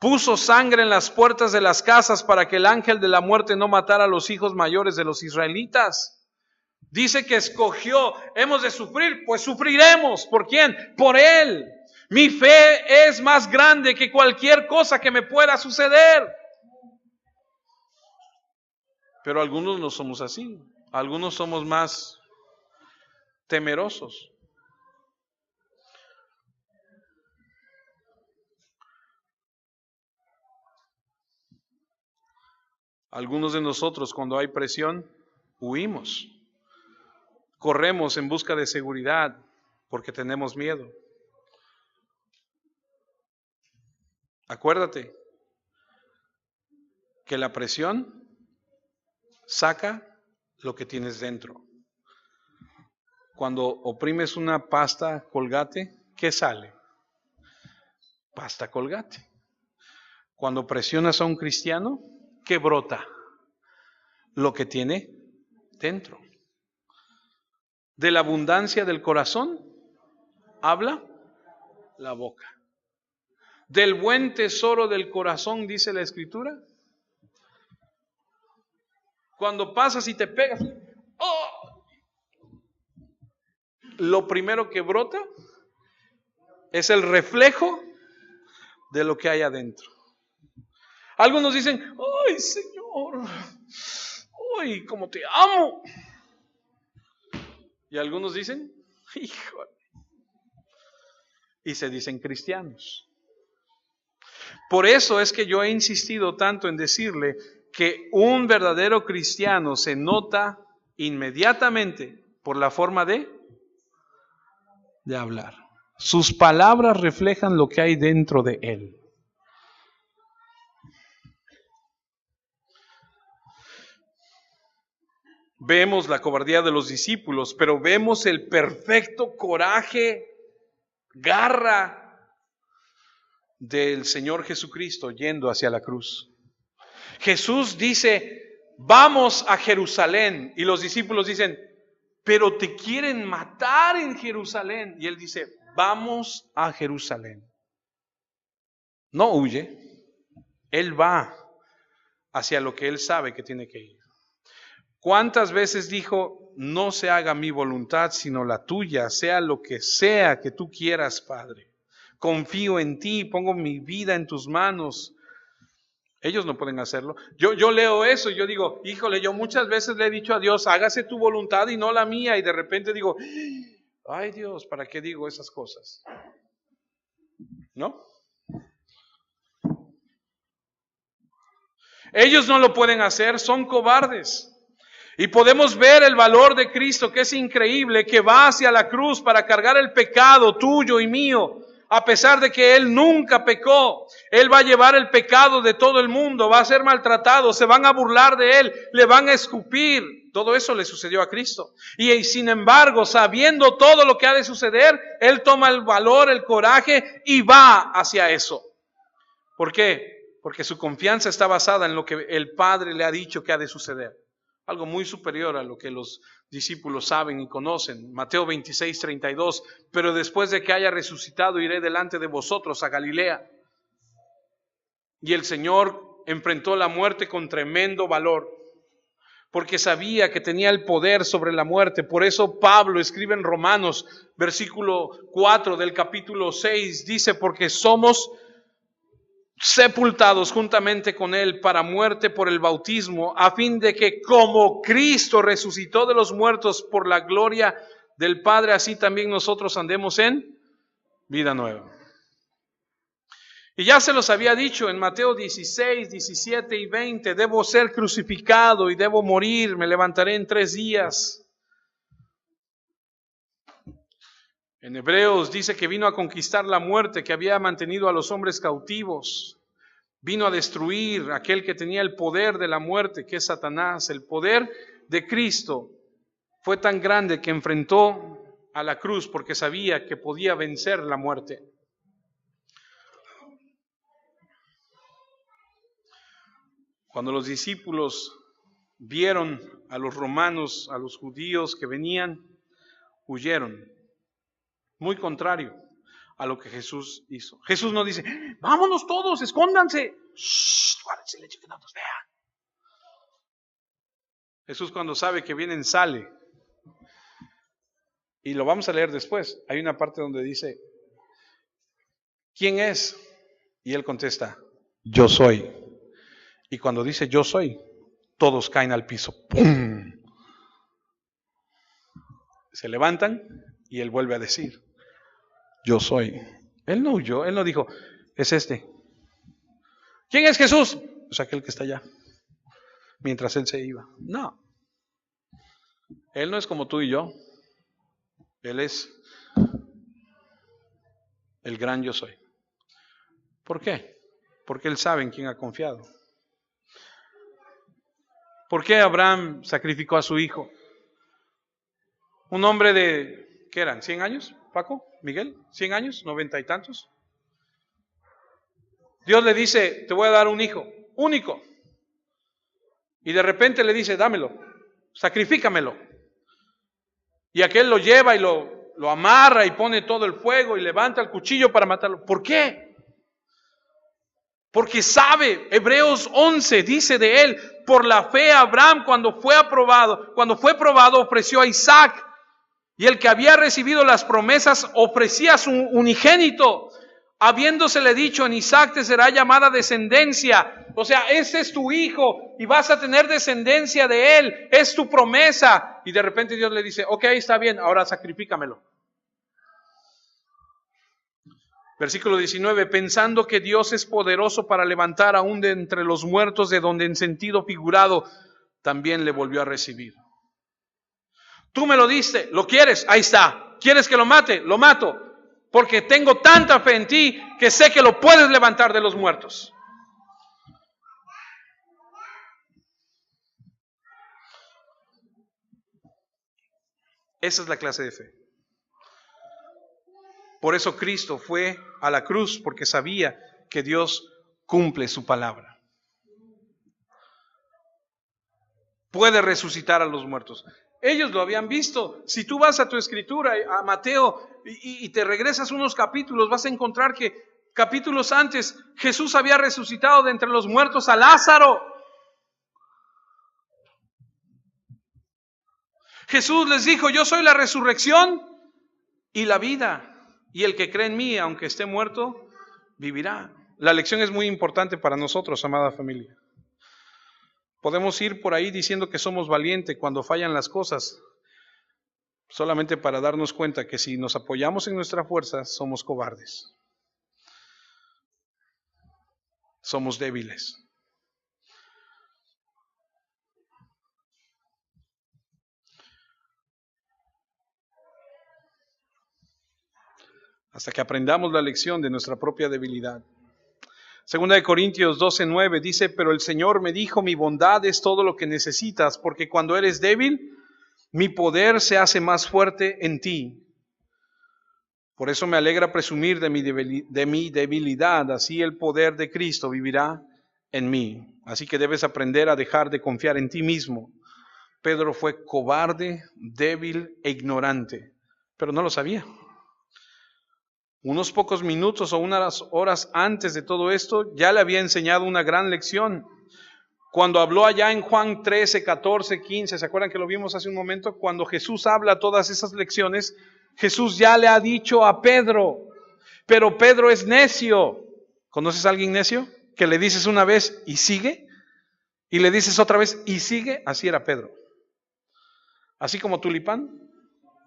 Puso sangre en las puertas de las casas para que el ángel de la muerte no matara a los hijos mayores de los israelitas. Dice que escogió: hemos de sufrir, pues sufriremos. ¿Por quién? Por Él. Mi fe es más grande que cualquier cosa que me pueda suceder. Pero algunos no somos así. Algunos somos más temerosos. Algunos de nosotros, cuando hay presión, huimos. Corremos en busca de seguridad porque tenemos miedo. Acuérdate que la presión saca lo que tienes dentro. Cuando oprimes una pasta Colgate, ¿qué sale? Pasta Colgate. Cuando presionas a un cristiano, ¿qué brota? Lo que tiene dentro. De la abundancia del corazón habla la boca. Del buen tesoro del corazón, dice la Escritura. Cuando pasas y te pegas, ¡oh!, lo primero que brota es el reflejo de lo que hay adentro. Algunos dicen: ¡ay, Señor! ¡Ay, cómo te amo! Y algunos dicen: ¡híjole! Y se dicen cristianos. Por eso es que yo he insistido tanto en decirle que un verdadero cristiano se nota inmediatamente por la forma de hablar. Sus palabras reflejan lo que hay dentro de él. Vemos la cobardía de los discípulos, pero vemos el perfecto coraje, garra del Señor Jesucristo yendo hacia la cruz. Jesús dice, vamos a Jerusalén. Y los discípulos dicen, pero te quieren matar en Jerusalén. Y Él dice, vamos a Jerusalén. No huye. Él va hacia lo que Él sabe que tiene que ir. ¿Cuántas veces dijo, no se haga mi voluntad, sino la tuya, sea lo que sea que tú quieras, Padre? Confío en ti, pongo mi vida en tus manos. Ellos no pueden hacerlo. Yo leo eso y yo digo, híjole, yo muchas veces le he dicho a Dios, hágase tu voluntad y no la mía. Y de repente digo, ay Dios, ¿para qué digo esas cosas? ¿No? Ellos no lo pueden hacer, son cobardes. Y podemos ver el valor de Cristo, que es increíble, que va hacia la cruz para cargar el pecado tuyo y mío. A pesar de que Él nunca pecó, Él va a llevar el pecado de todo el mundo, va a ser maltratado, se van a burlar de Él, le van a escupir. Todo eso le sucedió a Cristo. Y sin embargo, sabiendo todo lo que ha de suceder, Él toma el valor, el coraje y va hacia eso. ¿Por qué? Porque su confianza está basada en lo que el Padre le ha dicho que ha de suceder. Algo muy superior a lo que los discípulos saben y conocen. Mateo 26:32, pero después de que haya resucitado iré delante de vosotros a Galilea. Y el Señor enfrentó la muerte con tremendo valor, porque sabía que tenía el poder sobre la muerte. Por eso Pablo escribe en Romanos, versículo 4 del capítulo 6, dice, porque somos sepultados juntamente con Él para muerte por el bautismo, a fin de que como Cristo resucitó de los muertos por la gloria del Padre, así también nosotros andemos en vida nueva. Y ya se los había dicho en Mateo 16, 17 y 20, debo ser crucificado y debo morir, me levantaré en 3 días. En Hebreos dice que vino a conquistar la muerte, que había mantenido a los hombres cautivos. Vino a destruir aquel que tenía el poder de la muerte, que es Satanás. El poder de Cristo fue tan grande que enfrentó a la cruz porque sabía que podía vencer la muerte. Cuando los discípulos vieron a los romanos, a los judíos que venían, huyeron. Muy contrario a lo que Jesús hizo. Jesús no dice, vámonos todos, escóndanse. Shh, guárdense leche que no nos vean. Jesús cuando sabe que vienen sale. Y lo vamos a leer después. Hay una parte donde dice, ¿quién es? Y él contesta, yo soy. Y cuando dice yo soy, todos caen al piso. ¡Pum! Se levantan y él vuelve a decir, yo soy. Él no huyó, él no dijo, es este. ¿Quién es Jesús? Pues aquel que está allá. Mientras él se iba. No. Él no es como tú y yo. Él es el gran yo soy. ¿Por qué? Porque él sabe en quién ha confiado. ¿Por qué Abraham sacrificó a su hijo? Un hombre de, ¿qué eran? ¿100 años? Paco, Miguel, ¿100 años? ¿90 y tantos? Dios le dice, te voy a dar un hijo, único. Y de repente le dice, dámelo, sacrifícamelo. Y aquel lo lleva y lo amarra y pone todo el fuego y levanta el cuchillo para matarlo. ¿Por qué? Porque sabe, Hebreos 11 dice de él, por la fe Abraham cuando fue probado ofreció a Isaac. Y el que había recibido las promesas ofrecía a su unigénito, habiéndosele dicho, en Isaac te será llamada descendencia. O sea, ese es tu hijo y vas a tener descendencia de él, es tu promesa. Y de repente Dios le dice, ok, está bien, ahora sacrifícamelo. Versículo 19, pensando que Dios es poderoso para levantar aún de entre los muertos, de donde en sentido figurado también le volvió a recibir. Tú me lo diste, ¿lo quieres? Ahí está. ¿Quieres que lo mate? Lo mato. Porque tengo tanta fe en ti que sé que lo puedes levantar de los muertos. Esa es la clase de fe. Por eso Cristo fue a la cruz, porque sabía que Dios cumple su palabra. Puede resucitar a los muertos. Ellos lo habían visto. Si tú vas a tu escritura, a Mateo, y te regresas unos capítulos, vas a encontrar que capítulos antes Jesús había resucitado de entre los muertos a Lázaro. Jesús les dijo, yo soy la resurrección y la vida. Y el que cree en mí, aunque esté muerto, vivirá. La lección es muy importante para nosotros, amada familia. Podemos ir por ahí diciendo que somos valientes cuando fallan las cosas, solamente para darnos cuenta que si nos apoyamos en nuestra fuerza, somos cobardes. Somos débiles. Hasta que aprendamos la lección de nuestra propia debilidad. Segunda de Corintios 12:9 dice, pero el Señor me dijo, mi bondad es todo lo que necesitas, porque cuando eres débil, mi poder se hace más fuerte en ti. Por eso me alegra presumir de mi debilidad, así el poder de Cristo vivirá en mí. Así que debes aprender a dejar de confiar en ti mismo. Pedro fue cobarde, débil e ignorante, pero no lo sabía. Unos pocos minutos o unas horas antes de todo esto, ya le había enseñado una gran lección. Cuando habló allá en Juan 13, 14, 15, ¿se acuerdan que lo vimos hace un momento? Cuando Jesús habla todas esas lecciones, Jesús ya le ha dicho a Pedro, pero Pedro es necio. ¿Conoces a alguien necio? Que le dices una vez y sigue, y le dices otra vez y sigue. Así era Pedro. Así como tulipán,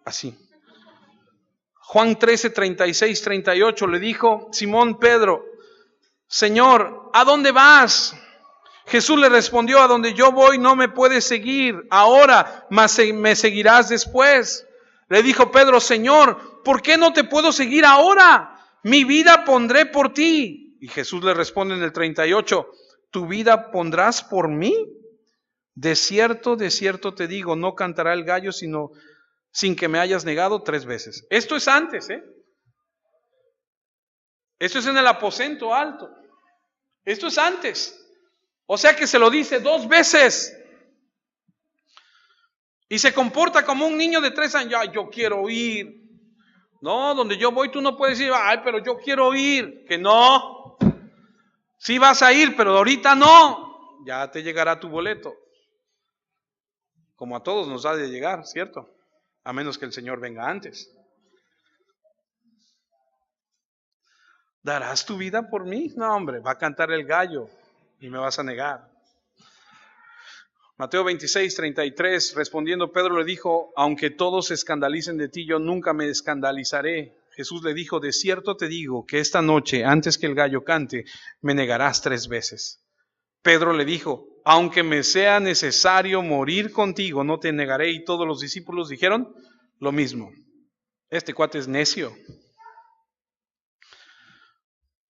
así. Juan 13, 36, 38 le dijo Simón Pedro, Señor, ¿a dónde vas? Jesús le respondió, a donde yo voy no me puedes seguir ahora, mas me seguirás después. Le dijo Pedro, Señor, ¿por qué no te puedo seguir ahora? Mi vida pondré por ti. Y Jesús le responde en el 38, ¿tu vida pondrás por mí? De cierto te digo, no cantará el gallo sino sin que me hayas negado 3 veces. Esto es antes, Esto es en el aposento alto. Esto es antes. O sea que se lo dice 2 veces. Y se comporta como un niño de 3 años. Ay, yo quiero ir. No, donde yo voy tú no puedes ir. Ay, pero yo quiero ir. Que no. Sí vas a ir, pero ahorita no. Ya te llegará tu boleto. Como a todos nos ha de llegar, ¿cierto? A menos que el Señor venga antes. ¿Darás tu vida por mí? No, hombre, va a cantar el gallo y me vas a negar. Mateo 26, 33, respondiendo Pedro le dijo, aunque todos se escandalicen de ti, yo nunca me escandalizaré. Jesús le dijo, de cierto te digo que esta noche, antes que el gallo cante, me negarás 3 veces. Pedro le dijo, aunque me sea necesario morir contigo, no te negaré. Y todos los discípulos dijeron lo mismo. Este cuate es necio.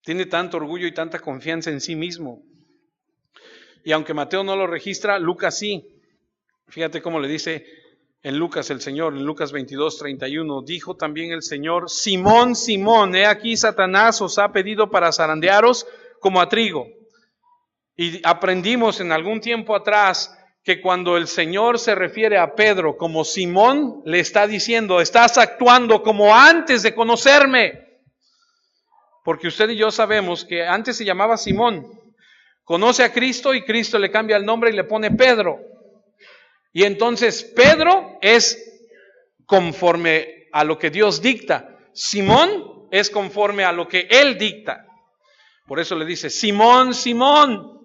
Tiene tanto orgullo y tanta confianza en sí mismo. Y aunque Mateo no lo registra, Lucas sí. Fíjate cómo le dice en Lucas el Señor, en Lucas 22, 31. Dijo también el Señor, Simón, Simón, he aquí Satanás os ha pedido para zarandearos como a trigo. Y aprendimos en algún tiempo atrás que cuando el Señor se refiere a Pedro como Simón, le está diciendo, estás actuando como antes de conocerme. Porque usted y yo sabemos que antes se llamaba Simón. Conoce a Cristo y Cristo le cambia el nombre y le pone Pedro. Y entonces Pedro es conforme a lo que Dios dicta. Simón es conforme a lo que Él dicta. Por eso le dice, Simón, Simón.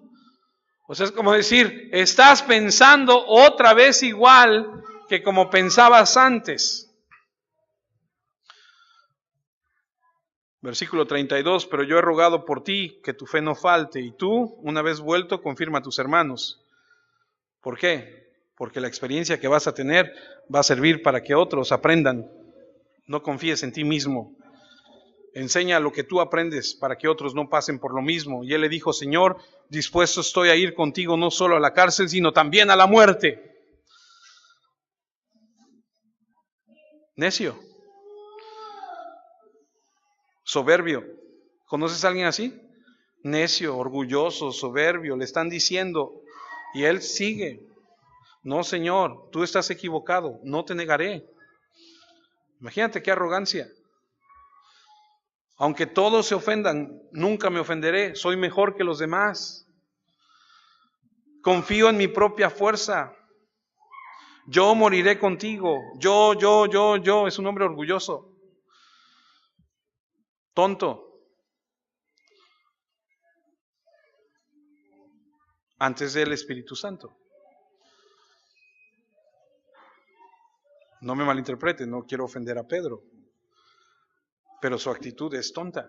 O sea, es como decir, estás pensando otra vez igual que como pensabas antes. Versículo 32, pero yo he rogado por ti que tu fe no falte, y tú, una vez vuelto, confirma a tus hermanos. ¿Por qué? Porque la experiencia que vas a tener va a servir para que otros aprendan. No confíes en ti mismo. Enseña lo que tú aprendes para que otros no pasen por lo mismo. Y él le dijo, Señor, dispuesto estoy a ir contigo no solo a la cárcel, sino también a la muerte. Necio. Soberbio. ¿Conoces a alguien así? Necio, orgulloso, soberbio. Le están diciendo y él sigue. No, Señor, tú estás equivocado. No te negaré. Imagínate qué arrogancia. Aunque todos se ofendan, nunca me ofenderé. Soy mejor que los demás. Confío en mi propia fuerza. Yo moriré contigo. Yo. Es un hombre orgulloso. Tonto. Antes del Espíritu Santo. No me malinterpreten, no quiero ofender a Pedro. Pero su actitud es tonta.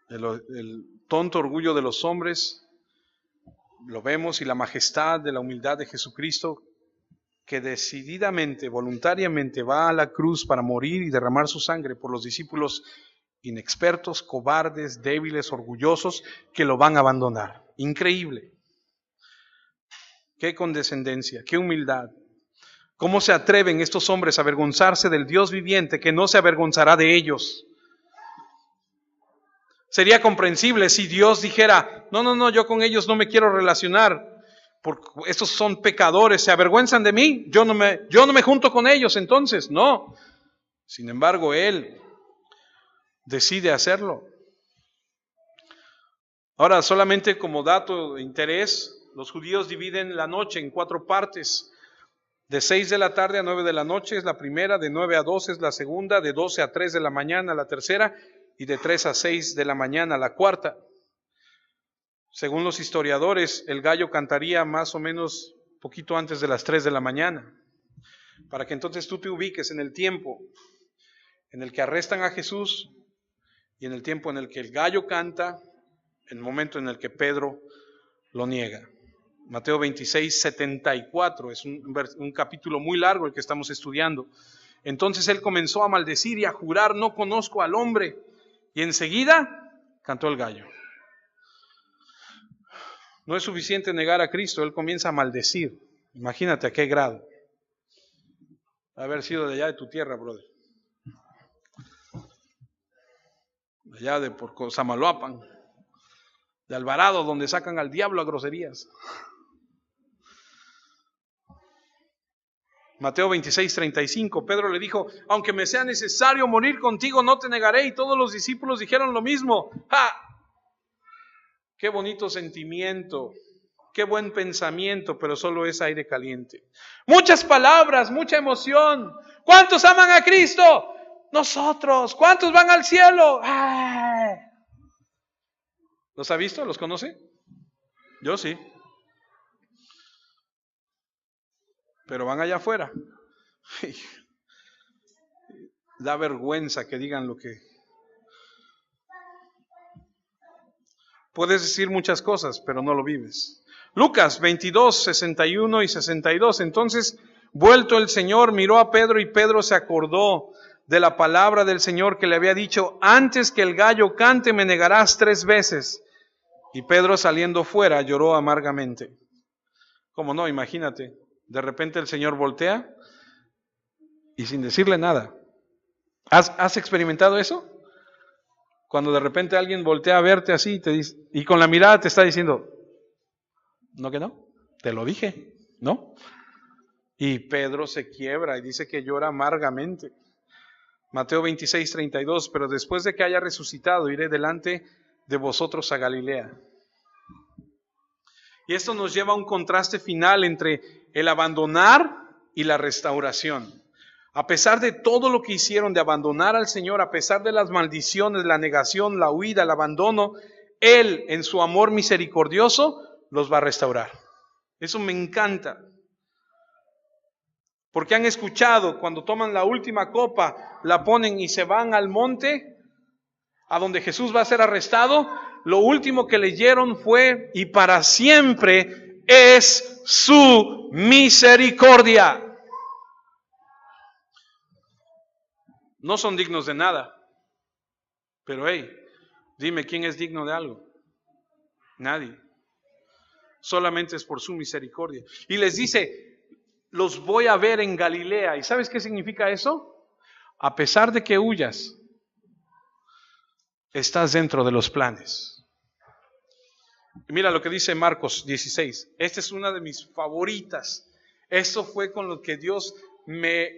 El tonto orgullo de los hombres, lo vemos, y la majestad de la humildad de Jesucristo, que decididamente, voluntariamente va a la cruz para morir y derramar su sangre por los discípulos inexpertos, cobardes, débiles, orgullosos, que lo van a abandonar. Increíble. Qué condescendencia, qué humildad. ¿Cómo se atreven estos hombres a avergonzarse del Dios viviente que no se avergonzará de ellos? Sería comprensible si Dios dijera, no, yo con ellos no me quiero relacionar, porque estos son pecadores, se avergüenzan de mí, yo no me junto con ellos entonces, no. Sin embargo, Él decide hacerlo. Ahora, solamente como dato de interés, los judíos dividen la noche en 4 partes. De 6 de la tarde a 9 de la noche es la primera, de 9 a 12 es la segunda, de 12 a 3 de la mañana la tercera, y de 3 a 6 de la mañana la cuarta. Según los historiadores, el gallo cantaría más o menos poquito antes de las 3 de la mañana, para que entonces tú te ubiques en el tiempo en el que arrestan a Jesús y en el tiempo en el que el gallo canta, en el momento en el que Pedro lo niega. Mateo 26, 74, es un capítulo muy largo el que estamos estudiando. Entonces él comenzó a maldecir y a jurar, no conozco al hombre. Y enseguida cantó el gallo. No es suficiente negar a Cristo, él comienza a maldecir. Imagínate a qué grado. Haber sido de allá de tu tierra, brother. De allá de por Samaloapan. De Alvarado, donde sacan al diablo a groserías. Mateo 26, 35, Pedro le dijo, aunque me sea necesario morir contigo, no te negaré. Y todos los discípulos dijeron lo mismo. ¡Ja! Qué bonito sentimiento, qué buen pensamiento, pero solo es aire caliente. Muchas palabras, mucha emoción. ¿Cuántos aman a Cristo? Nosotros. ¿Cuántos van al cielo? ¡Ay! ¿Los ha visto? ¿Los conoce? Yo sí. Pero van allá afuera. Da vergüenza que digan lo que... Puedes decir muchas cosas, pero no lo vives. Lucas 22, 61 y 62. Entonces, vuelto el Señor, miró a Pedro y Pedro se acordó de la palabra del Señor que le había dicho, antes que el gallo cante me negarás 3 veces. Y Pedro saliendo fuera lloró amargamente. ¿Cómo no? Imagínate. De repente el Señor voltea y sin decirle nada. ¿Has experimentado eso? Cuando de repente alguien voltea a verte así te dice, y con la mirada te está diciendo, ¿no que no? Te lo dije, ¿no? Y Pedro se quiebra y dice que llora amargamente. Mateo 26, 32, pero después de que haya resucitado, iré delante de vosotros a Galilea. Y esto nos lleva a un contraste final entre el abandonar y la restauración. A pesar de todo lo que hicieron de abandonar al Señor, a pesar de las maldiciones, la negación, la huida, el abandono, Él en su amor misericordioso los va a restaurar. Eso me encanta. Porque han escuchado cuando toman la última copa, la ponen y se van al monte, a donde Jesús va a ser arrestado. Lo último que leyeron fue: y para siempre es su misericordia. No son dignos de nada. Pero dime, ¿quién es digno de algo? Nadie. Solamente es por su misericordia. Y les dice: los voy a ver en Galilea. ¿Y sabes qué significa eso? A pesar de que huyas, estás dentro de los planes. Y mira lo que dice Marcos 16. Esta es una de mis favoritas. Esto fue con lo que Dios me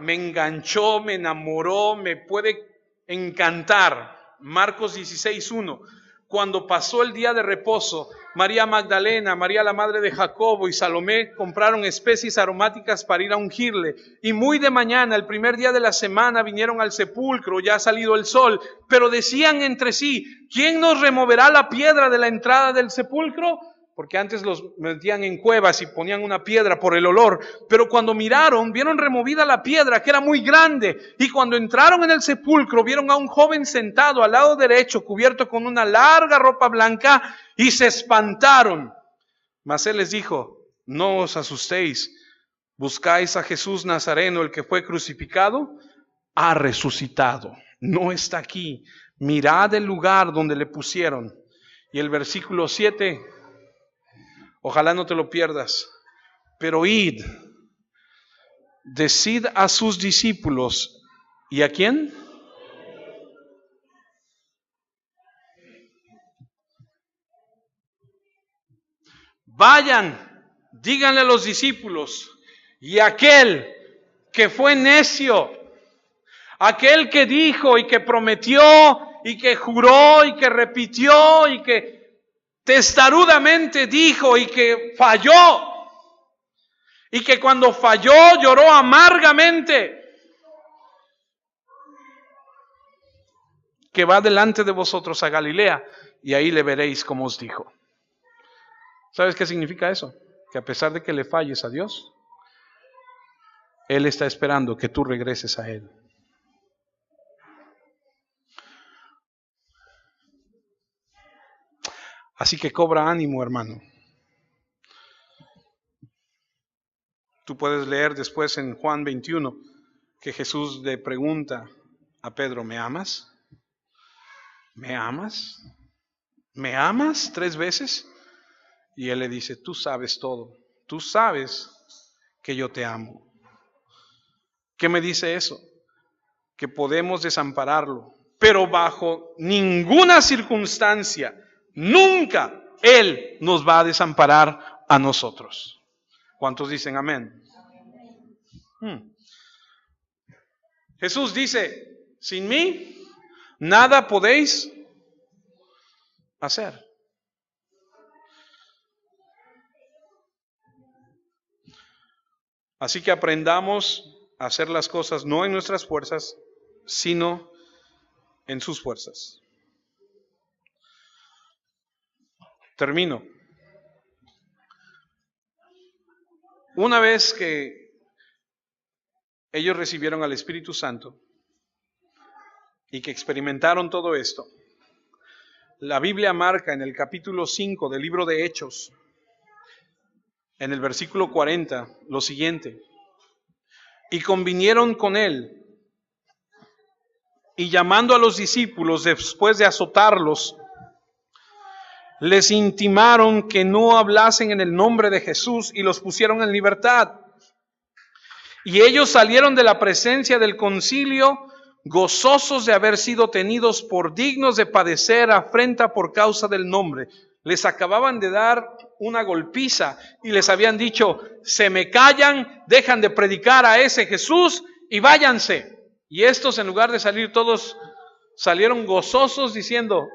enganchó, me enamoró, me puede encantar. Marcos 16:1. Cuando pasó el día de reposo, María Magdalena, María la madre de Jacobo y Salomé compraron especies aromáticas para ir a ungirle. Y muy de mañana, el primer día de la semana, vinieron al sepulcro, ya ha salido el sol, pero decían entre sí: ¿quién nos removerá la piedra de la entrada del sepulcro? Porque antes los metían en cuevas y ponían una piedra por el olor. Pero cuando miraron, vieron removida la piedra, que era muy grande. Y cuando entraron en el sepulcro, vieron a un joven sentado al lado derecho, cubierto con una larga ropa blanca, y se espantaron. Mas él les dijo: no os asustéis. ¿Buscáis a Jesús Nazareno, el que fue crucificado? Ha resucitado. No está aquí. Mirad el lugar donde le pusieron. Y el versículo 7... ojalá no te lo pierdas. Pero id, decid a sus discípulos. ¿Y a quién? Vayan, díganle a los discípulos: y aquel que fue necio, aquel que dijo y que prometió y que juró y que repitió y que testarudamente dijo y que falló, y que cuando falló lloró amargamente, que va delante de vosotros a Galilea, y ahí le veréis como os dijo. ¿Sabes qué significa eso? Que a pesar de que le falles a Dios, Él está esperando que tú regreses a Él. Así que cobra ánimo, hermano. Tú puedes leer después en Juan 21 que Jesús le pregunta a Pedro: ¿me amas? ¿Me amas? ¿Me amas 3 veces? Y él le dice: tú sabes todo. Tú sabes que yo te amo. ¿Qué me dice eso? Que podemos desampararlo, pero bajo ninguna circunstancia, nunca Él nos va a desamparar a nosotros. ¿Cuántos dicen amén? Jesús dice: sin mí nada podéis hacer. Así que aprendamos a hacer las cosas no en nuestras fuerzas, sino en sus fuerzas. Termino. Una vez que ellos recibieron al Espíritu Santo y que experimentaron todo esto, la Biblia marca en el capítulo 5 del libro de Hechos, en el versículo 40, lo siguiente: y convinieron con él, y llamando a los discípulos después de azotarlos, les intimaron que no hablasen en el nombre de Jesús, y los pusieron en libertad. Y ellos salieron de la presencia del concilio, gozosos de haber sido tenidos por dignos de padecer afrenta por causa del nombre. Les acababan de dar una golpiza y les habían dicho: se me callan, dejan de predicar a ese Jesús y váyanse. Y estos, en lugar de salir todos, salieron gozosos diciendo: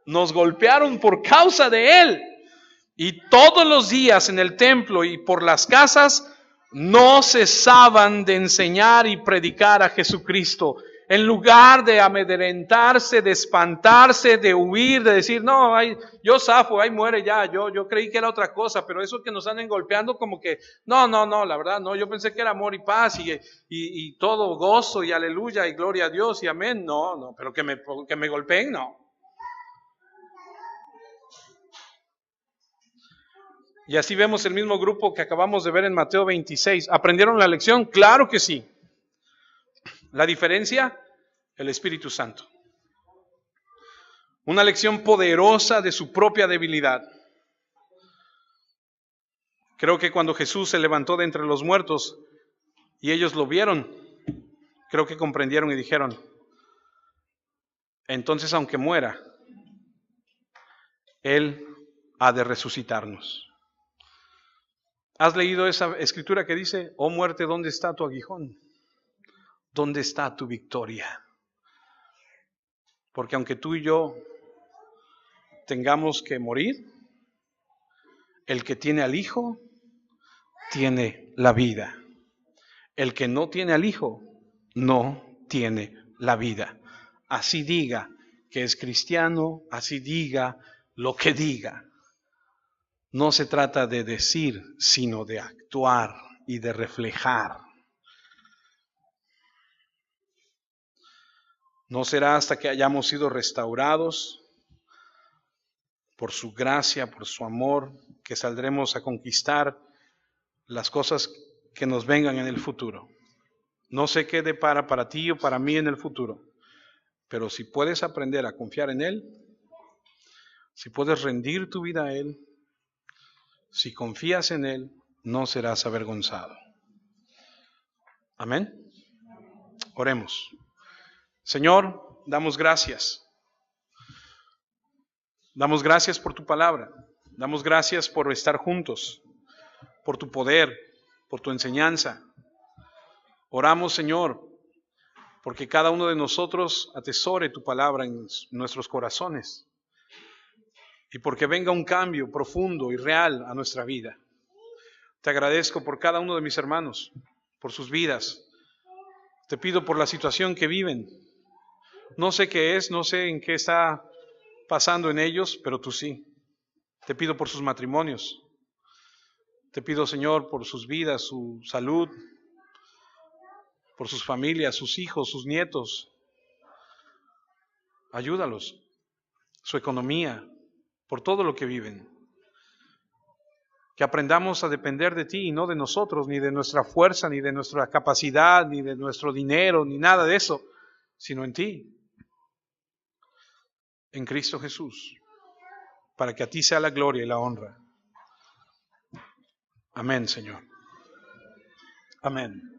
nos golpearon por causa de Él. Y todos los días en el templo y por las casas no cesaban de enseñar y predicar a Jesucristo. En lugar de amedrentarse, de espantarse, de huir, de decir, no, yo zafo, ahí muere ya, yo creí que era otra cosa, pero eso que nos anden golpeando como que, no, la verdad, no, yo pensé que era amor y paz y todo gozo y aleluya y gloria a Dios y amén, no, pero que me golpeen, no. Y así vemos el mismo grupo que acabamos de ver en Mateo 26. ¿Aprendieron la lección? Claro que sí. La diferencia, el Espíritu Santo. Una lección poderosa de su propia debilidad. Creo que cuando Jesús se levantó de entre los muertos y ellos lo vieron, creo que comprendieron y dijeron, entonces aunque muera, Él ha de resucitarnos. ¿Has leído esa escritura que dice, oh muerte, ¿dónde está tu aguijón? ¿Dónde está tu victoria? Porque aunque tú y yo tengamos que morir, el que tiene al Hijo tiene la vida. El que no tiene al Hijo no tiene la vida. Así diga que es cristiano, así diga lo que diga. No se trata de decir, sino de actuar y de reflejar. No será hasta que hayamos sido restaurados por su gracia, por su amor, que saldremos a conquistar las cosas que nos vengan en el futuro. No sé qué depara para ti o para mí en el futuro, pero si puedes aprender a confiar en Él, si puedes rendir tu vida a Él, si confías en Él, no serás avergonzado. Amén. Oremos. Señor, damos gracias. Damos gracias por tu palabra. Damos gracias por estar juntos, por tu poder, por tu enseñanza. Oramos, Señor, porque cada uno de nosotros atesore tu palabra en nuestros corazones y porque venga un cambio profundo y real a nuestra vida. Te agradezco por cada uno de mis hermanos, por sus vidas. Te pido por la situación que viven. No sé qué es, no sé en qué está pasando en ellos, pero tú sí. Te pido por sus matrimonios. Te pido, Señor, por sus vidas, su salud, por sus familias, sus hijos, sus nietos. Ayúdalos, su economía, por todo lo que viven. Que aprendamos a depender de ti y no de nosotros, ni de nuestra fuerza, ni de nuestra capacidad, ni de nuestro dinero, ni nada de eso, sino en ti, en Cristo Jesús, para que a ti sea la gloria y la honra. Amén, Señor. Amén.